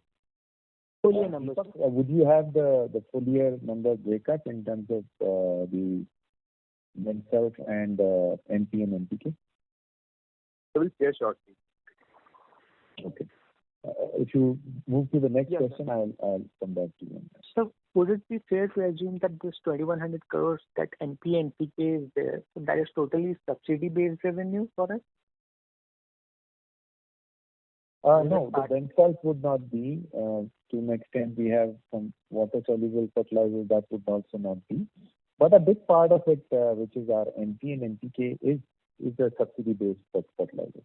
Speaker 8: Full year number.
Speaker 4: Would you have the full year number breakup in terms of the Bensulf and NP and NPK?
Speaker 3: I will share shortly.
Speaker 4: Okay. If you move to the next question, I'll come back to you on that.
Speaker 8: So would it be fair to assume that this 2100 crores that NP and NPK is there, so that is totally subsidy-based revenue for us?
Speaker 4: No, the Bensulf would not be. To an extent, we have some water-soluble fertilizers that would also not be. But a big part of it, which is our NP and NPK, is a subsidy-based fertilizer.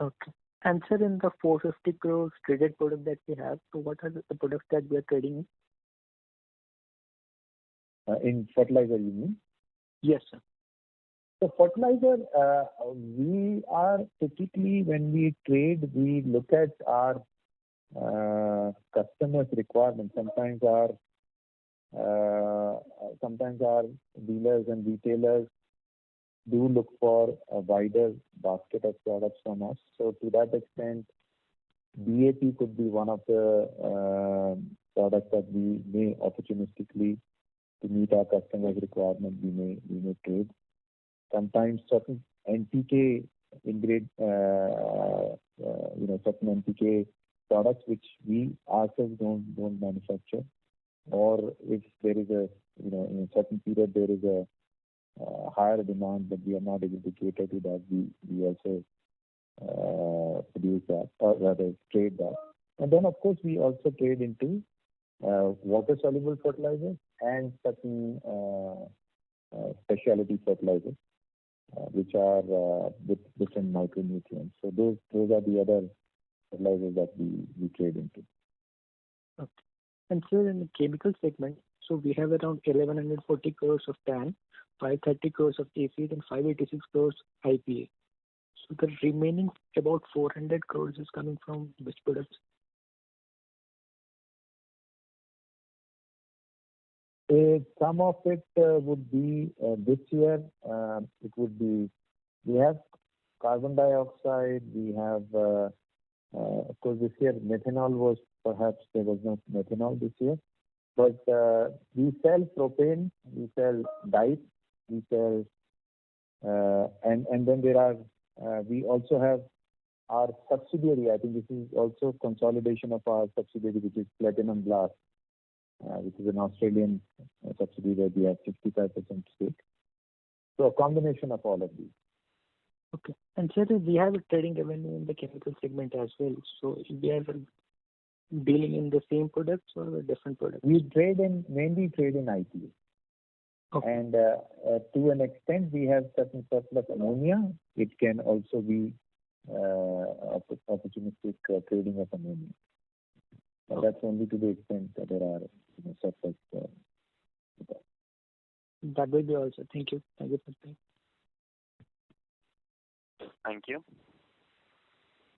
Speaker 8: Okay. And sir, in the 450 crores traded product that we have, so what are the products that we are trading in?
Speaker 4: In fertilizer, you mean?
Speaker 8: Yes, sir.
Speaker 4: So fertilizer, we are typically, when we trade, we look at our customers' requirements. Sometimes our dealers and retailers do look for a wider basket of products from us. So to that extent, DAP could be one of the products that we may opportunistically, to meet our customers' requirement, we may trade. Sometimes certain NPK certain NPK products which we ourselves don't manufacture, or if there is a in a certain period there is a higher demand but we are not able to cater to that, we also produce that, or rather trade that. And then of course we also trade into water soluble fertilizers and certain specialty fertilizers which are with different micronutrients. So those are the other fertilizers that we trade into.
Speaker 8: Okay. And sir, in the chemical segment, so we have around 1140 crores of TAN, 530 crores of ACID, and 586 crores IPA. So the remaining about 400 crores is coming from which products?
Speaker 4: Some of it would be this year. It would be, we have carbon dioxide. We have, of course, this year methanol was, perhaps there was no methanol this year. But we sell propane, we sell dyes, we sell, and then there are, we also have our subsidiary. I think this is also consolidation of our subsidiary, which is Platinum Glass, which is an Australian subsidiary where we have 65% stake. So a combination of all of these.
Speaker 8: Okay. And sir, we have a trading revenue in the chemical segment as well. So we are dealing in the same products or different products?
Speaker 4: We mainly trade in IPA.
Speaker 8: Okay.
Speaker 4: And to an extent, we have certain surplus ammonia. It can also be opportunistic trading of ammonia. But that's only to the extent that there are surplus.
Speaker 8: That will be all, sir. Thank you. Thank you for that.
Speaker 1: Thank you.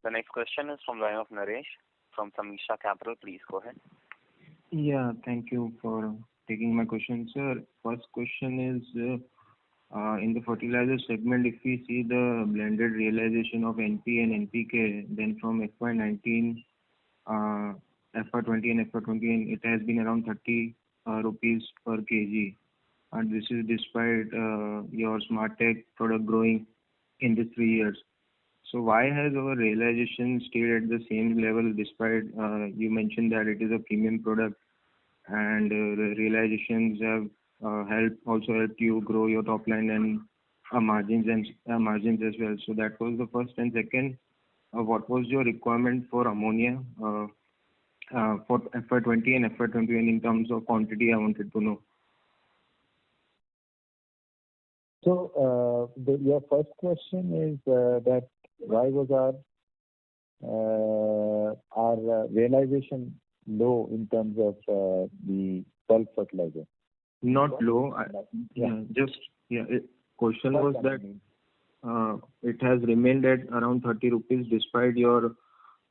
Speaker 1: The next question is from the line of Naresh from Samisha Capital. Please go ahead.
Speaker 9: Yeah, thank you for taking my question, sir. First question is, in the fertilizer segment, if we see the blended realization of NP and NPK, then from FY19, FY20 and FY20, it has been around 30 rupees per kg. And this is despite your SmartTech product growing in the 3 years. So why has our realization stayed at the same level despite you mentioned that it is a premium product and the realizations have also helped you grow your top line and margins as well. So that was the first. And second, what was your requirement for ammonia for FY20 and FY21 in terms of quantity? I wanted to know.
Speaker 4: So your first question is that why was our realization low in terms of the bulk fertilizer?
Speaker 9: Not low. Question was that it has remained at around 30 rupees despite your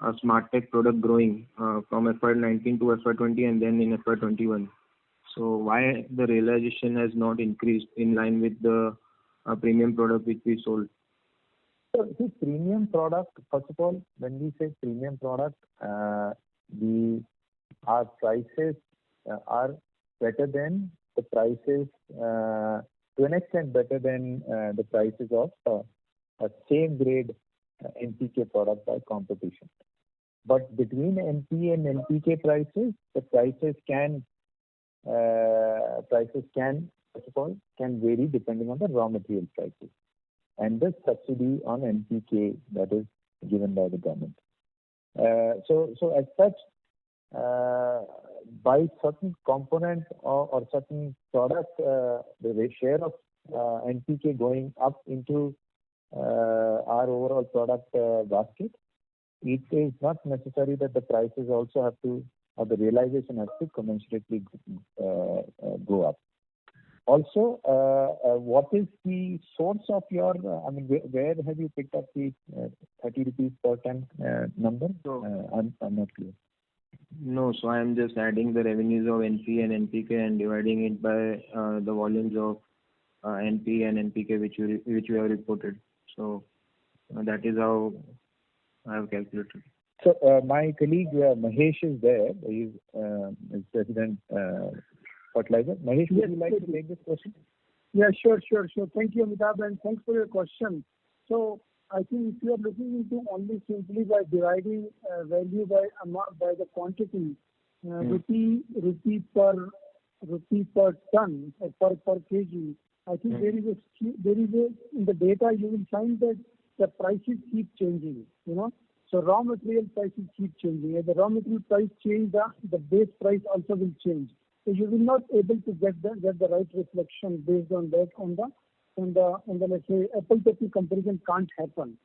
Speaker 9: SmartTech product growing from FY19 to FY20 and then in FY21. So why the realization has not increased in line with the premium product which we sold?
Speaker 4: So this premium product, first of all, when we say premium product, our prices are better than the prices, to an extent better than the prices of a same grade NPK product by competition. But between NP and NPK prices, the prices can first of all can vary depending on the raw material prices and the subsidy on NPK that is given by the government. So as such, by certain component or certain product, the share of NPK going up into our overall product basket, it is not necessary that the prices also have to, or the realization has to commensurately go up. Also, what is the source of your, where have you picked up the 30 rupees per ton number? I'm not clear.
Speaker 9: No, so I am just adding the revenues of NP and NPK and dividing it by the volumes of NP and NPK which you have reported. So that is how I have calculated.
Speaker 4: So my colleague Mahesh is there. He is President Fertilizer. Mahesh, would you like to take this question?
Speaker 10: Yeah, sure. Thank you, Amitabh, and thanks for your question. So I think if you are looking into only simply by dividing value by the quantity, rupee per ton per kg, I think there is in the data you will find that the prices keep changing. So raw material prices keep changing. As the raw material price change, the base price also will change. So you will not able to get the right reflection based on that on the let's say apple to apple comparison can't happen,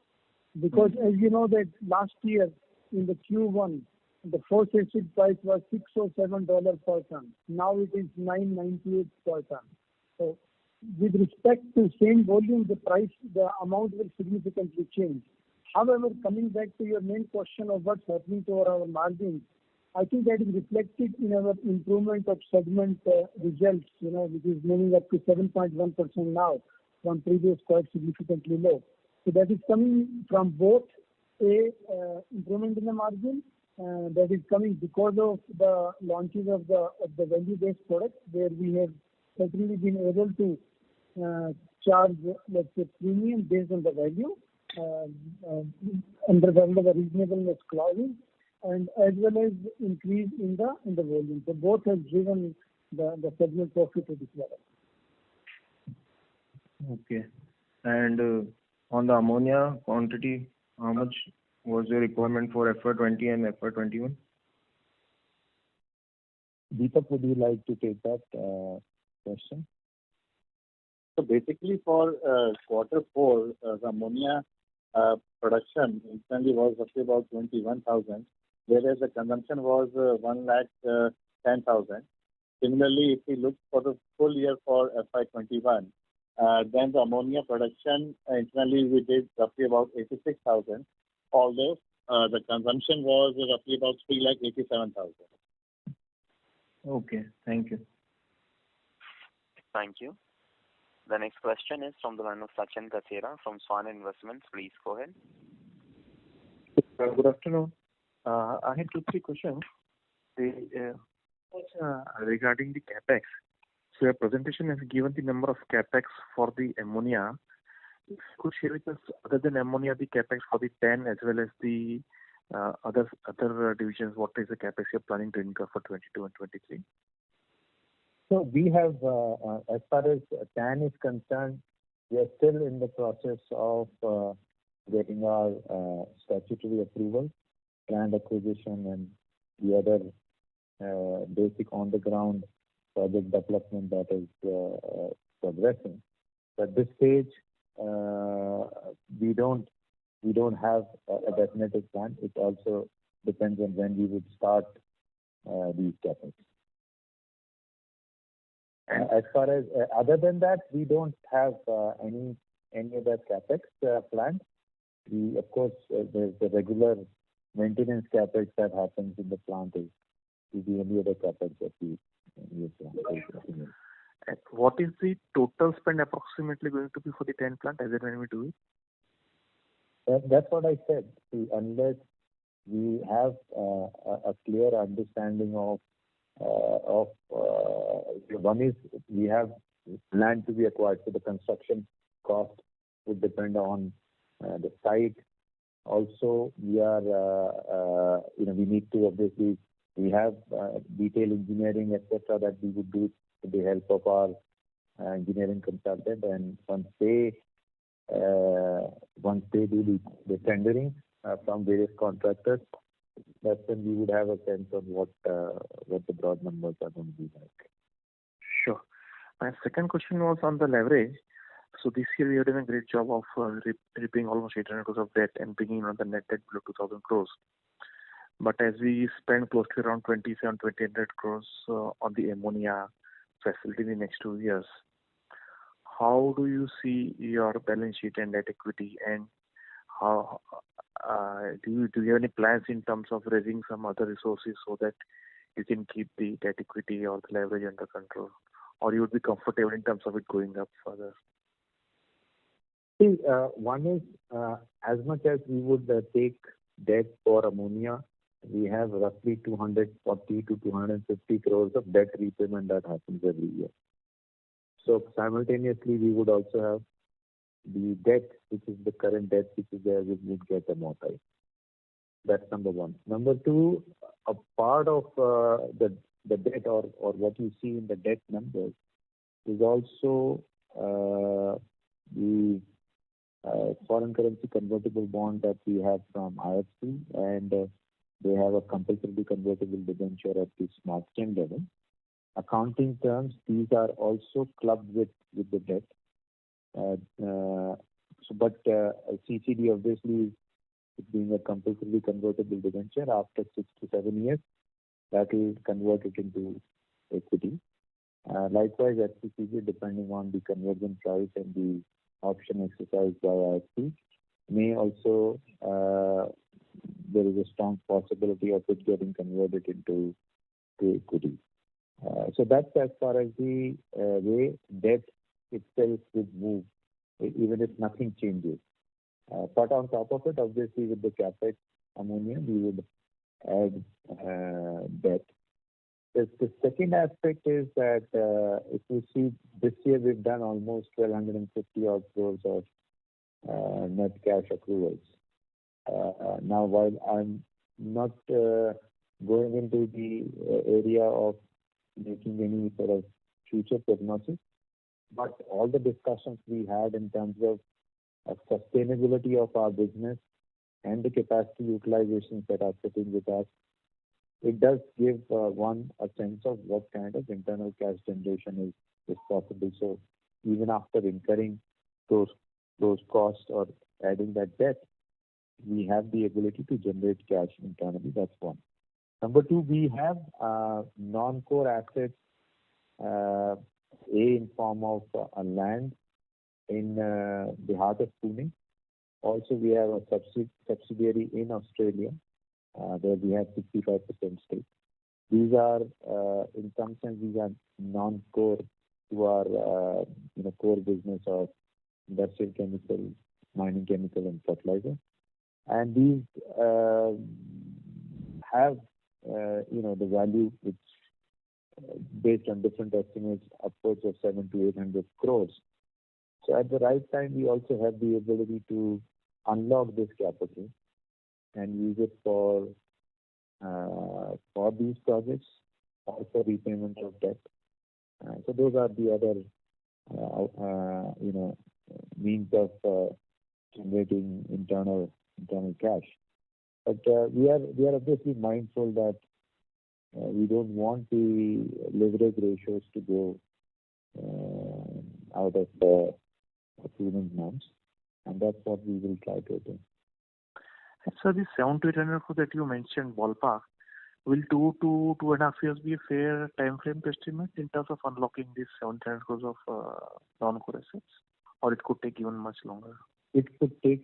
Speaker 10: because as you know that last year in the Q1 the phosphate price was $6 or $7 per ton. Now it is $9.98 per ton. So with respect to same volume, the amount will significantly change. However, coming back to your main question of what's happening to our margins, I think that is reflected in our improvement of segment results, which is moving up to 7.1% now, from previous quite significantly low. So that is coming from both improvement in the margin, that is coming because of the launches of the value-based products, where we have certainly been able to charge, let's say, premium based on the value under the reasonableness clauses, and as well as increase in the volume. So both have driven the segment profit to this level.
Speaker 9: Okay. And on the ammonia quantity, how much was your requirement for FY20 and FY21?
Speaker 4: Deepak, would you like to take that question?
Speaker 11: So basically for quarter 4, the ammonia production instantly was roughly about 21,000, whereas the consumption was 1,10,000. Similarly, if we look for the full year for FY21, then the ammonia production internally we did roughly about 86,000, although the consumption was roughly about 3,87,000.
Speaker 9: Okay, thank you.
Speaker 1: Thank you. The next question is from the line of Sachin Kasera from Swan Investments. Please go ahead.
Speaker 12: Good afternoon. I had 2-3 questions. Regarding the capex. So your presentation has given the number of capex for the ammonia. If you could share with us, other than ammonia, the capex for the TAN as well as the other divisions, what is the capex you're planning to incur for 22 and 23?
Speaker 4: So we have, as far as TAN is concerned, we are still in the process of getting our statutory approval, land acquisition, and the other basic on-the-ground project development that is progressing. At this stage, we don't have a definitive plan. It also depends on when we would start these capex. As far as other than that, we don't have any other capex planned. We, of course, there's the regular maintenance capex that happens in the plant is the only other capex that we plan.
Speaker 12: What is the total spend approximately going to be for the TAN plant as and when we do it?
Speaker 4: That's what I said. See, unless we have a clear understanding of one is we have land to be acquired, so the construction cost would depend on the site. Also, we are we need to obviously we have detailed engineering etc. that we would do with the help of our engineering consultant, and once they do the tendering from various contractors, that's when we would have a sense of what the broad numbers are going to be like.
Speaker 12: Sure. My second question was on the leverage. So this year we have done a great job of repaying almost 800 crores of debt and bringing on the net debt below 2,000 crores. But as we spend close to around 2,800 crores on the ammonia facility in the next 2 years, how do you see your balance sheet and debt equity, and how do you have any plans in terms of raising some other resources so that you can keep the debt equity or the leverage under control, or you would be comfortable in terms of it going up further?
Speaker 4: See, one is as much as we would take debt for ammonia, we have roughly 240 to 250 crores of debt repayment that happens every year. So simultaneously, we would also have the debt, which is the current debt, which is there, which would get amortized. That's number one. Number two, a part of the debt or what you see in the debt numbers is also the foreign currency convertible bond that we have from IFC, and they have a compulsory convertible debenture at the Smart Chain level. Accounting terms, these are also clubbed with the debt. But CCD obviously is being a compulsory convertible debenture. After 6 to 7 years, that will convert it into equity. Likewise, FCCG, depending on the conversion price and the option exercised by IFC, may also there is a strong possibility of it getting converted into equity. So that's as far as the way debt itself would move, even if nothing changes. But on top of it, obviously with the capex ammonia, we would add debt. The second aspect is that if you see this year we've done almost 1,250 odd crores of net cash accruals. Now, while I'm not going into the area of making any sort of future prognosis, but all the discussions we had in terms of sustainability of our business and the capacity utilizations that are sitting with us, it does give one a sense of what kind of internal cash generation is possible. So even after incurring those costs or adding that debt, we have the ability to generate cash internally. That's one. Number two, we have non-core assets, in form of a land in the heart of Pune. Also, we have a subsidiary in Australia where we have 65% stake. These are, in some sense, these are non-core to our core business of industrial chemical, mining chemical, and fertilizer. And these have the value which, based on different estimates, upwards of 700 to 800 crores. So at the right time, we also have the ability to unlock this capital and use it for these projects or for repayment of debt. So those are the other means of generating internal cash. But we are obviously mindful that we don't want the leverage ratios to go out of the prudent norms, and that's what we will try to do.
Speaker 12: So this 700 to 800 crores that you mentioned, ballpark, will 2 to 2.5 years be a fair time frame to estimate in terms of unlocking these 700 crores of non-core assets, or it could take even much longer?
Speaker 4: It could be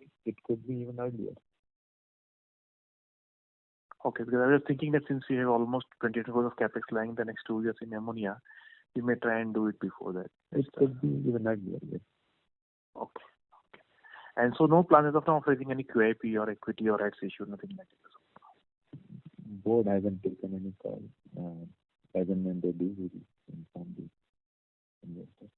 Speaker 4: even earlier.
Speaker 12: Okay, because I was thinking that since we have almost 20 crores of capex lying the next 2 years in ammonia, we may try and do it before that.
Speaker 4: It could be even earlier, yes.
Speaker 12: Okay. And so no plan as of now of raising any QIP or equity or rights issue, nothing like that?
Speaker 4: Board hasn't taken any call. As and when they do, we will inform the investors.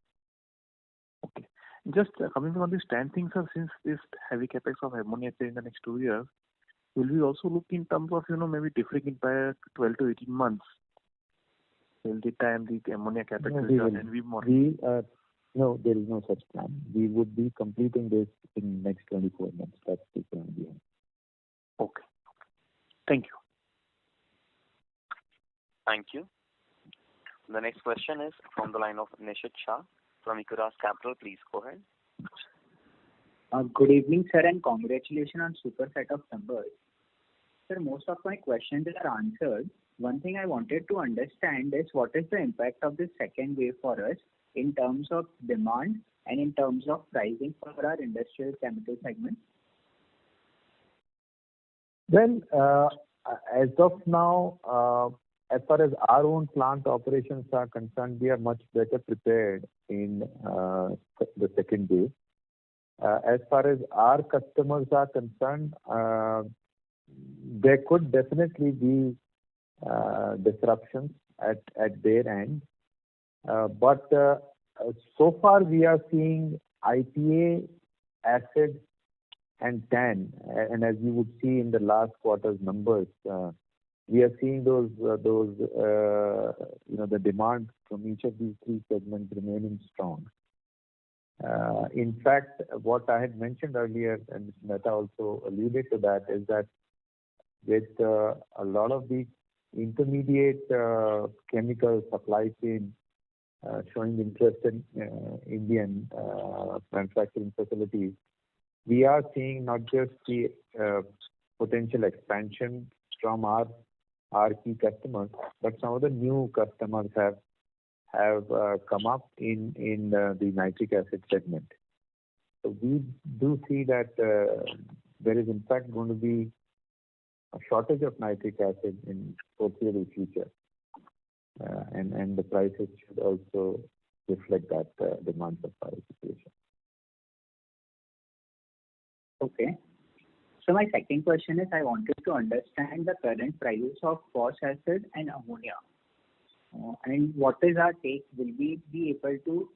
Speaker 12: Okay. Just coming on this TAN thing, sir, since this heavy capex of ammonia in the next 2 years, will we also look in terms of, maybe deferring it by 12 to 18 months till the time the ammonia capex is done and we more?
Speaker 4: No, there is no such plan. We would be completing this in the next 24 months. That's the plan we have.
Speaker 12: Okay. Thank you.
Speaker 1: The next question is from the line of Nishit Shah from Equirus Capital. Please go ahead.
Speaker 13: Good evening, sir, and congratulations on super set of numbers. Sir, most of my questions are answered. One thing I wanted to understand is what is the impact of this second wave for us in terms of demand and in terms of pricing for our industrial chemical segment?
Speaker 4: Well, as of now, as far as our own plant operations are concerned, we are much better prepared in the second wave. As far as our customers are concerned, there could definitely be disruptions at their end. But so far we are seeing IPA, acid and TAN, and as you would see in the last quarter's numbers, we are seeing those the demand from each of these three segments remaining strong. In fact, what I had mentioned earlier, and Mr. Mehta also alluded to that, is that with a lot of these intermediate chemical supply chain showing interest in Indian manufacturing facilities, we are seeing not just the potential expansion from our key customers, but some of the new customers have come up in the nitric acid segment. So we do see that there is in fact going to be a shortage of nitric acid in foreseeable future, and the prices should also reflect that demand supply situation.
Speaker 13: Okay. So my second question is, I wanted to understand the current prices of phosphoric acid and ammonia. And what is our take? Will we be able to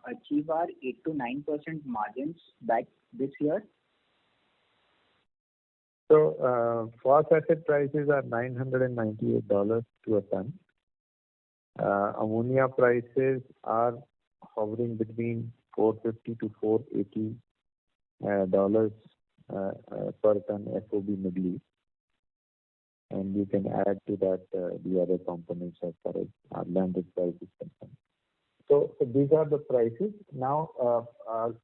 Speaker 13: achieve our 8 to 9% margins back this year?
Speaker 4: So phosphoric acid prices are $998 to a ton. Ammonia prices are hovering between $450 to $480 per ton FOB Middle East, and you can add to that the other components as far as our landed price is concerned. So these are the prices. Now,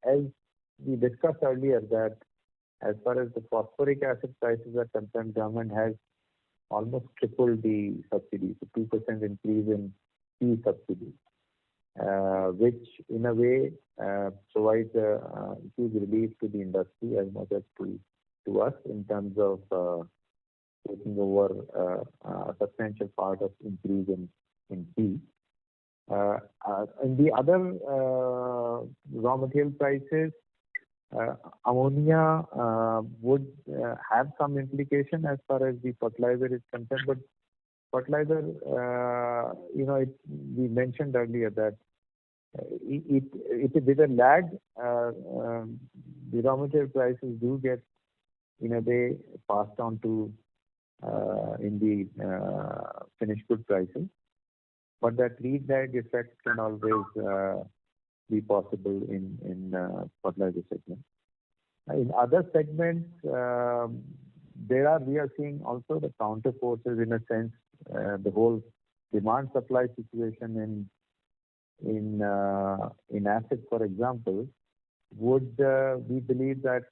Speaker 4: as we discussed earlier, that as far as the phosphoric acid prices are concerned, government has almost tripled the subsidy, so 2% increase in fee subsidy, which in a way provides a huge relief to the industry as much as to us in terms of taking over a substantial part of increase in fee. In the other raw material prices, ammonia would have some implication as far as the fertilizer is concerned, but fertilizer, we mentioned earlier that it with a lag, the raw material prices do get in a way passed on to in the finished good prices, but that lead lag effect can always be possible in fertilizer segment. In other segments, we are seeing also the counter forces in a sense. The whole demand supply situation in acid, for example, would we believe that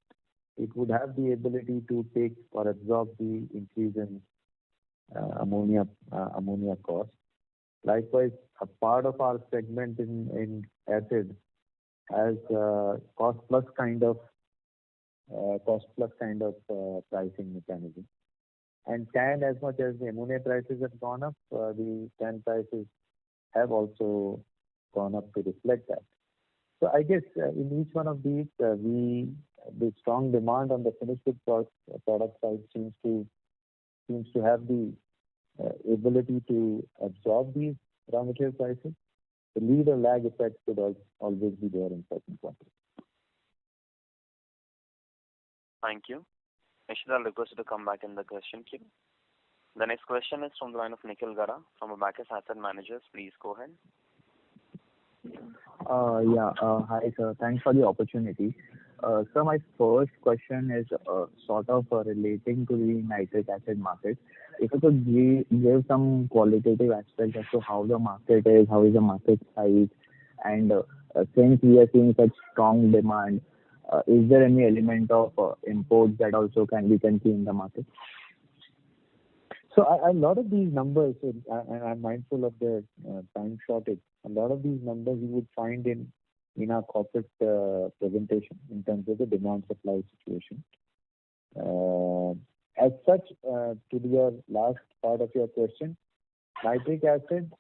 Speaker 4: it would have the ability to take or absorb the increase in ammonia cost. Likewise, a part of our segment in acid has cost plus kind of pricing mechanism. And TAN, as much as the ammonia prices have gone up, the TAN prices have also gone up to reflect that. So I guess in each one of these, the strong demand on the finished good product side seems to have the ability to absorb these raw material prices. The lead or lag effect could always be there in certain quantities.
Speaker 1: Thank you. Nishit, I'll request you to come back in the question queue. The next question is from the line of Nikhil Gara from Abakkus Asset Managers. Please go ahead.
Speaker 14: Hi, sir. Thanks for the opportunity. So my first question is sort of relating to the nitric acid market. If you could give some qualitative aspects as to how the market is, how is the market size, and since we are seeing such strong demand, is there any element of imports that also we can see in the market?
Speaker 4: So a lot of these numbers, and I'm mindful of the time shortage, a lot of these numbers you would find in our corporate presentation in terms of the demand supply situation. As such, to your last part of your question, nitric acid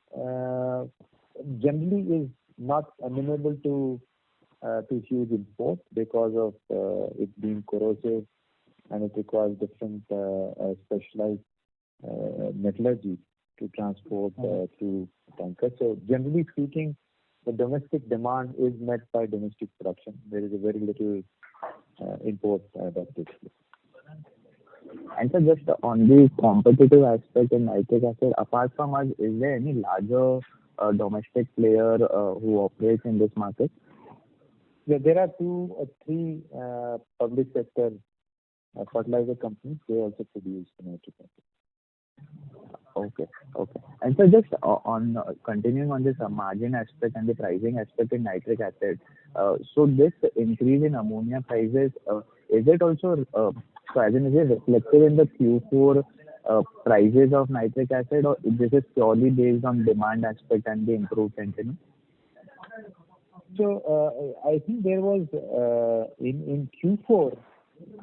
Speaker 4: generally is not amenable to huge import because of it being corrosive, and it requires different specialized metallurgy to transport through tankers. So generally speaking, the domestic demand is met by domestic production. There is a very little import that takes place.
Speaker 14: And so just on the competitive aspect in nitric acid, apart from us, is there any larger domestic player who operates in this market?
Speaker 4: Yeah, there are 2 or 3 public sector fertilizer companies. They also produce nitric acid.
Speaker 14: Okay. And so just on continuing on this margin aspect and the pricing aspect in nitric acid, so this increase in ammonia prices, is it also so as in is it reflected in the Q4 prices of nitric acid, or this is purely based on demand aspect and the improved sentiment?
Speaker 4: So I think there was in Q4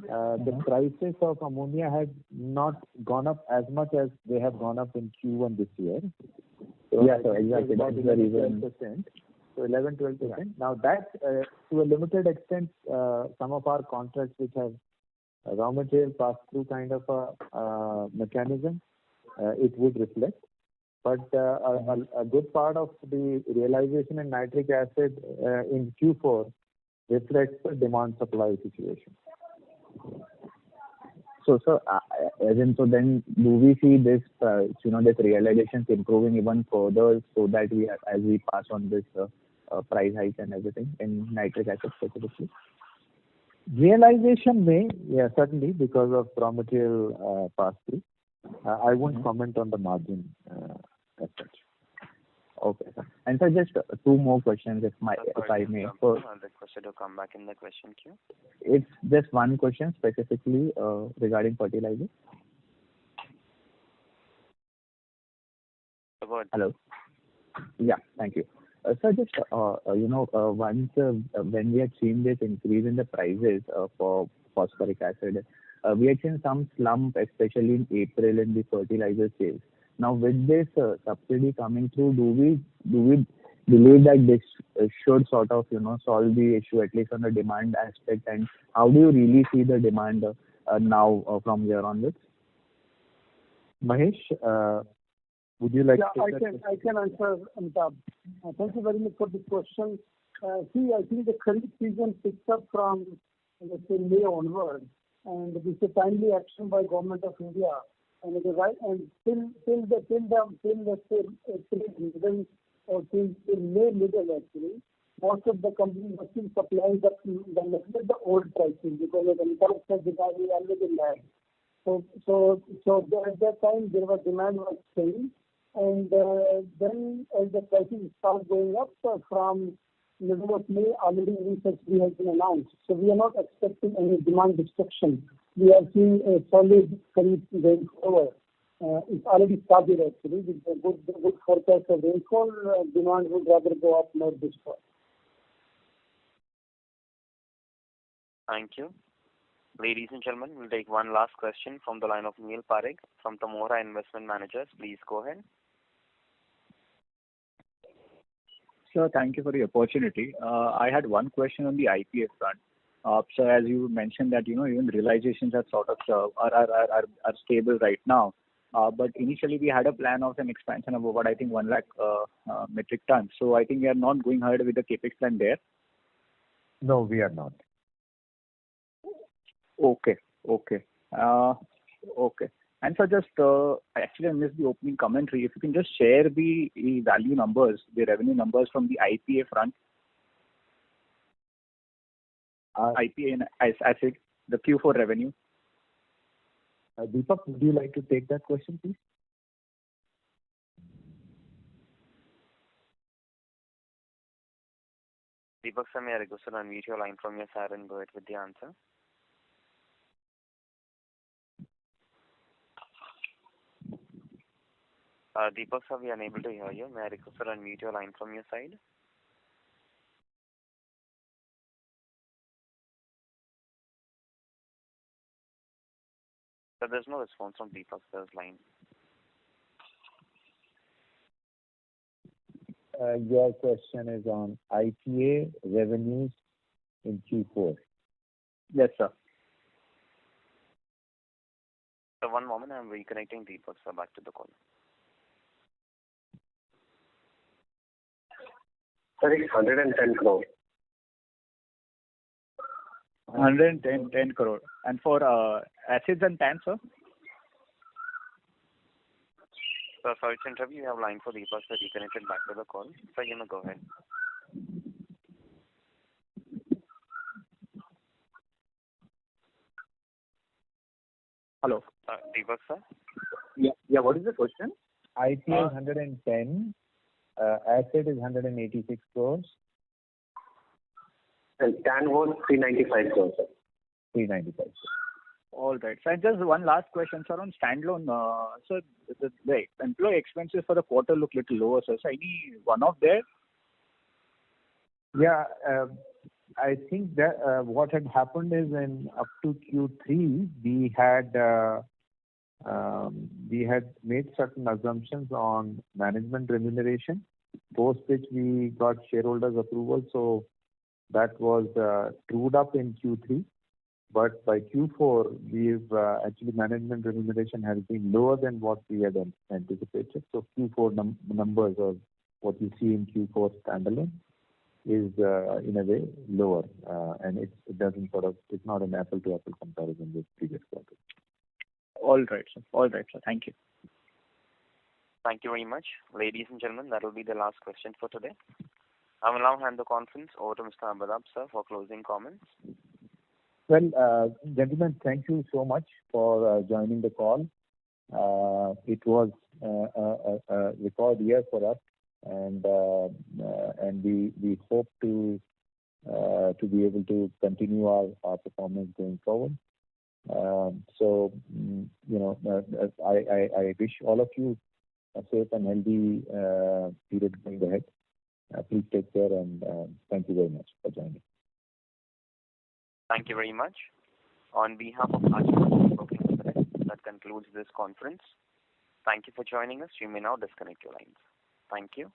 Speaker 4: the prices of ammonia had not gone up as much as they have gone up in Q1 this year.
Speaker 14: So yeah, so exactly. That's the reason.
Speaker 4: 12%. So 11-12%. Yeah. Now that to a limited extent, some of our contracts which have raw material pass-through kind of a mechanism, it would reflect. But a good part of the realization in nitric acid in Q4 reflects the demand-supply situation.
Speaker 14: So then do we see this this realizations improving even further so that as we pass on this price hike and everything in nitric acid specifically?
Speaker 4: Realization may, yeah, certainly because of raw material pass-through. I won't comment on the margin as such.
Speaker 14: Okay, sir. And so just 2 more questions if I may.
Speaker 1: I'll request you to come back in the question queue.
Speaker 14: It's just one question specifically regarding fertilizer. Hello. Yeah, thank you. So just once when we had seen this increase in the prices for phosphoric acid, we had seen some slump, especially in April in the fertilizer sales. Now with this subsidy coming through, do we believe that this should sort of solve the issue at least on the demand aspect, and how do you really see the demand now from here onwards?
Speaker 4: Mahesh, would you like to take that?
Speaker 10: I can answer, Amitabh. Thank you very much for the question. See, I think the Kharif season picks up from, let's say, May onward, and this is a timely action by Government of India. And it is right, and till let's say April or till May middle actually, most of the companies are still supplying the old pricing because of the interrupted demand is always in lag. So at that time there was demand was staying, and then as the prices start going up from middle of May, already subsidy has been announced. So we are not expecting any demand destruction. We are seeing a solid Kharif going forward. It's already started actually with the good forecast of rainfall. Demand would rather go up, not this far.
Speaker 1: Thank you. Ladies and gentlemen, we'll take one last question from the line of Neil Parekh from Tamora Investment Managers. Please go ahead.
Speaker 15: Sir, thank you for the opportunity. I had one question on the IPA front. So as you mentioned that even realizations are sort of are stable right now. But initially we had a plan of an expansion of about 1 lakh metric tons. So I think we are not going ahead with the capex plan there.
Speaker 4: No, we are not.
Speaker 15: Okay. And so just actually I missed the opening commentary. If you can just share the value numbers, the revenue numbers from the IPA front. IPA and acid, the Q4 revenue.
Speaker 4: Deepak, would you like to take that question, please?
Speaker 1: Deepak sir, may I request you to unmute your line from your side and go ahead with the answer? Deepak sir, we are unable to hear you. May I request you to unmute your line from your side? So there's no response from Deepak sir's line.
Speaker 4: Your question is on IPA revenues in Q4.
Speaker 15: Yes, sir.
Speaker 1: So one moment, I'm reconnecting Deepak sir back to the call.
Speaker 16: Sir, it's 110 crore.
Speaker 15: 110 crore. And for acids and TAN, sir?
Speaker 1: So sorry to interrupt you. You have line for Deepak sir reconnected back to the call. So you may go ahead.
Speaker 15: Hello.
Speaker 1: Deepak sir?
Speaker 15: Yeah. What is the question?
Speaker 4: IPA is 110. Acid is 186 crores.
Speaker 16: And TAN was 395 crores.
Speaker 4: 395 crores.
Speaker 15: All right. So just one last question, sir, on standalone. So the employee expenses for the quarter look little lower, sir. So any one-off there?
Speaker 4: Yeah, I think that what had happened is up to Q3 we had made certain assumptions on management remuneration, post which we got shareholders approval. So that was trued up in Q3. But by Q4, we've actually management remuneration has been lower than what we had anticipated. So Q4 numbers, or what you see in Q4 standalone, is in a way lower, and it doesn't it's not an apple-to-apple comparison with previous quarter.
Speaker 15: All right, sir. Thank you.
Speaker 1: Thank you very much. Ladies and gentlemen, that will be the last question for today. I will now hand the conference over to Mr. Amitabh sir for closing comments.
Speaker 4: Well, gentlemen, thank you so much for joining the call. It was a record year for us, and we hope to be able to continue our performance going forward. So I wish all of you a safe and healthy period going ahead. Please take care, and thank you very much for joining.
Speaker 1: Thank you very much. On behalf of Ashton Broking Limited, that concludes this conference. Thank you for joining us. You may now disconnect your lines. Thank you.